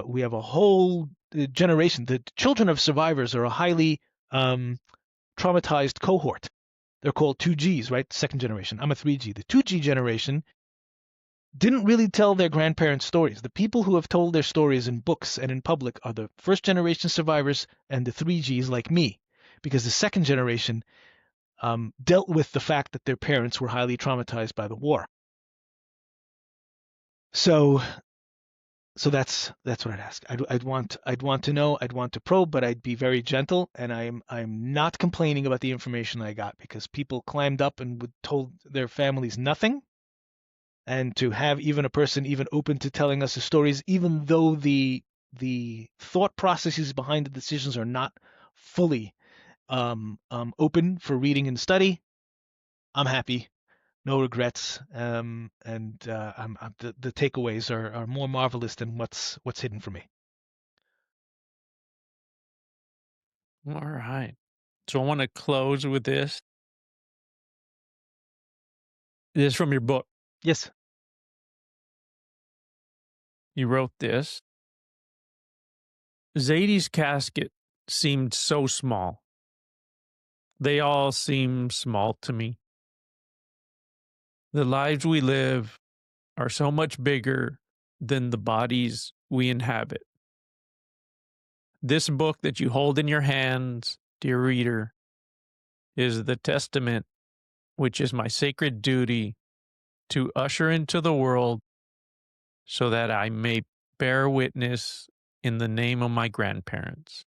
we have a whole generation. The children of survivors are a highly traumatized cohort. They're called 2Gs, right? Second generation. I'm a 3G. The 2G generation didn't really tell their grandparents' stories. The people who have told their stories in books and in public are the first generation survivors and the 3Gs like me, because the second generation dealt with the fact that their parents were highly traumatized by the war. So that's what I'd ask. I'd want to know. I'd want to probe, but I'd be very gentle. And I'm not complaining about the information I got, because people climbed up and would told their families nothing. And to have even a person even open to telling us the stories, even though the thought processes behind the decisions are not fully open for reading and study, I'm happy. No regrets, and the takeaways are more marvelous than what's hidden from me. All right. So I want to close with this. This is from your book. Yes. You wrote this. Zaidy's casket seemed so small. They all seem small to me. The lives we live are so much bigger than the bodies we inhabit. This book that you hold in your hands, dear reader, is the testament which is my sacred duty to usher into the world so that I may bear witness in the name of my grandparents.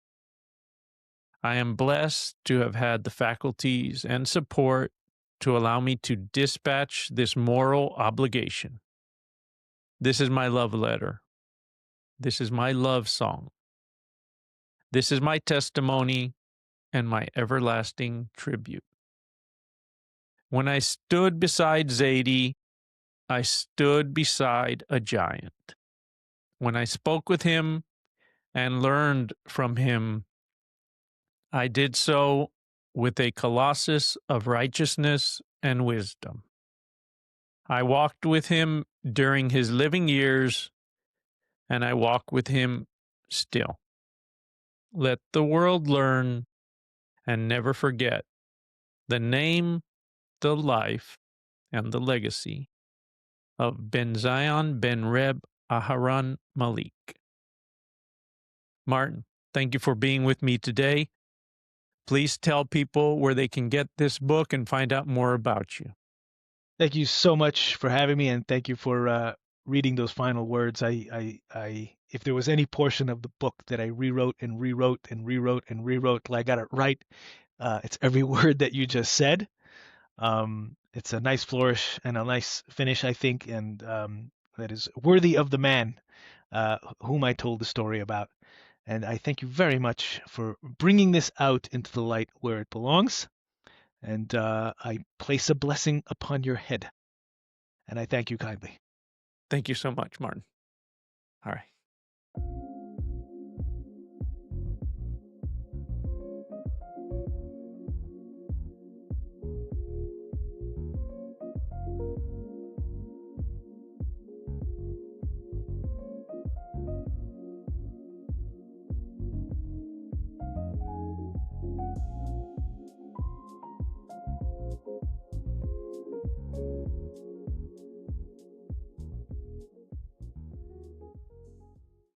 I am blessed to have had the faculties and support to allow me to dispatch this moral obligation. This is my love letter. This is my love song. This is my testimony and my everlasting tribute. When I stood beside Zaidy, I stood beside a giant. When I spoke with him and learned from him, I did so with a colossus of righteousness and wisdom. I walked with him during his living years, and I walk with him still. Let the world learn and never forget the name, the life, and the legacy of Ben Zion Ben Reb Aharon Malik. Martin, thank you for being with me today. Please tell people where they can get this book and find out more about you. Thank you so much for having me, and thank you for reading those final words. If there was any portion of the book that I rewrote and rewrote and rewrote and rewrote till I got it right, it's every word that you just said. It's a nice flourish and a nice finish, I think, and that is worthy of the man whom I told the story about. And I thank you very much for bringing this out into the light where it belongs. And I place a blessing upon your head. And I thank you kindly. Thank you so much, Martin. All right.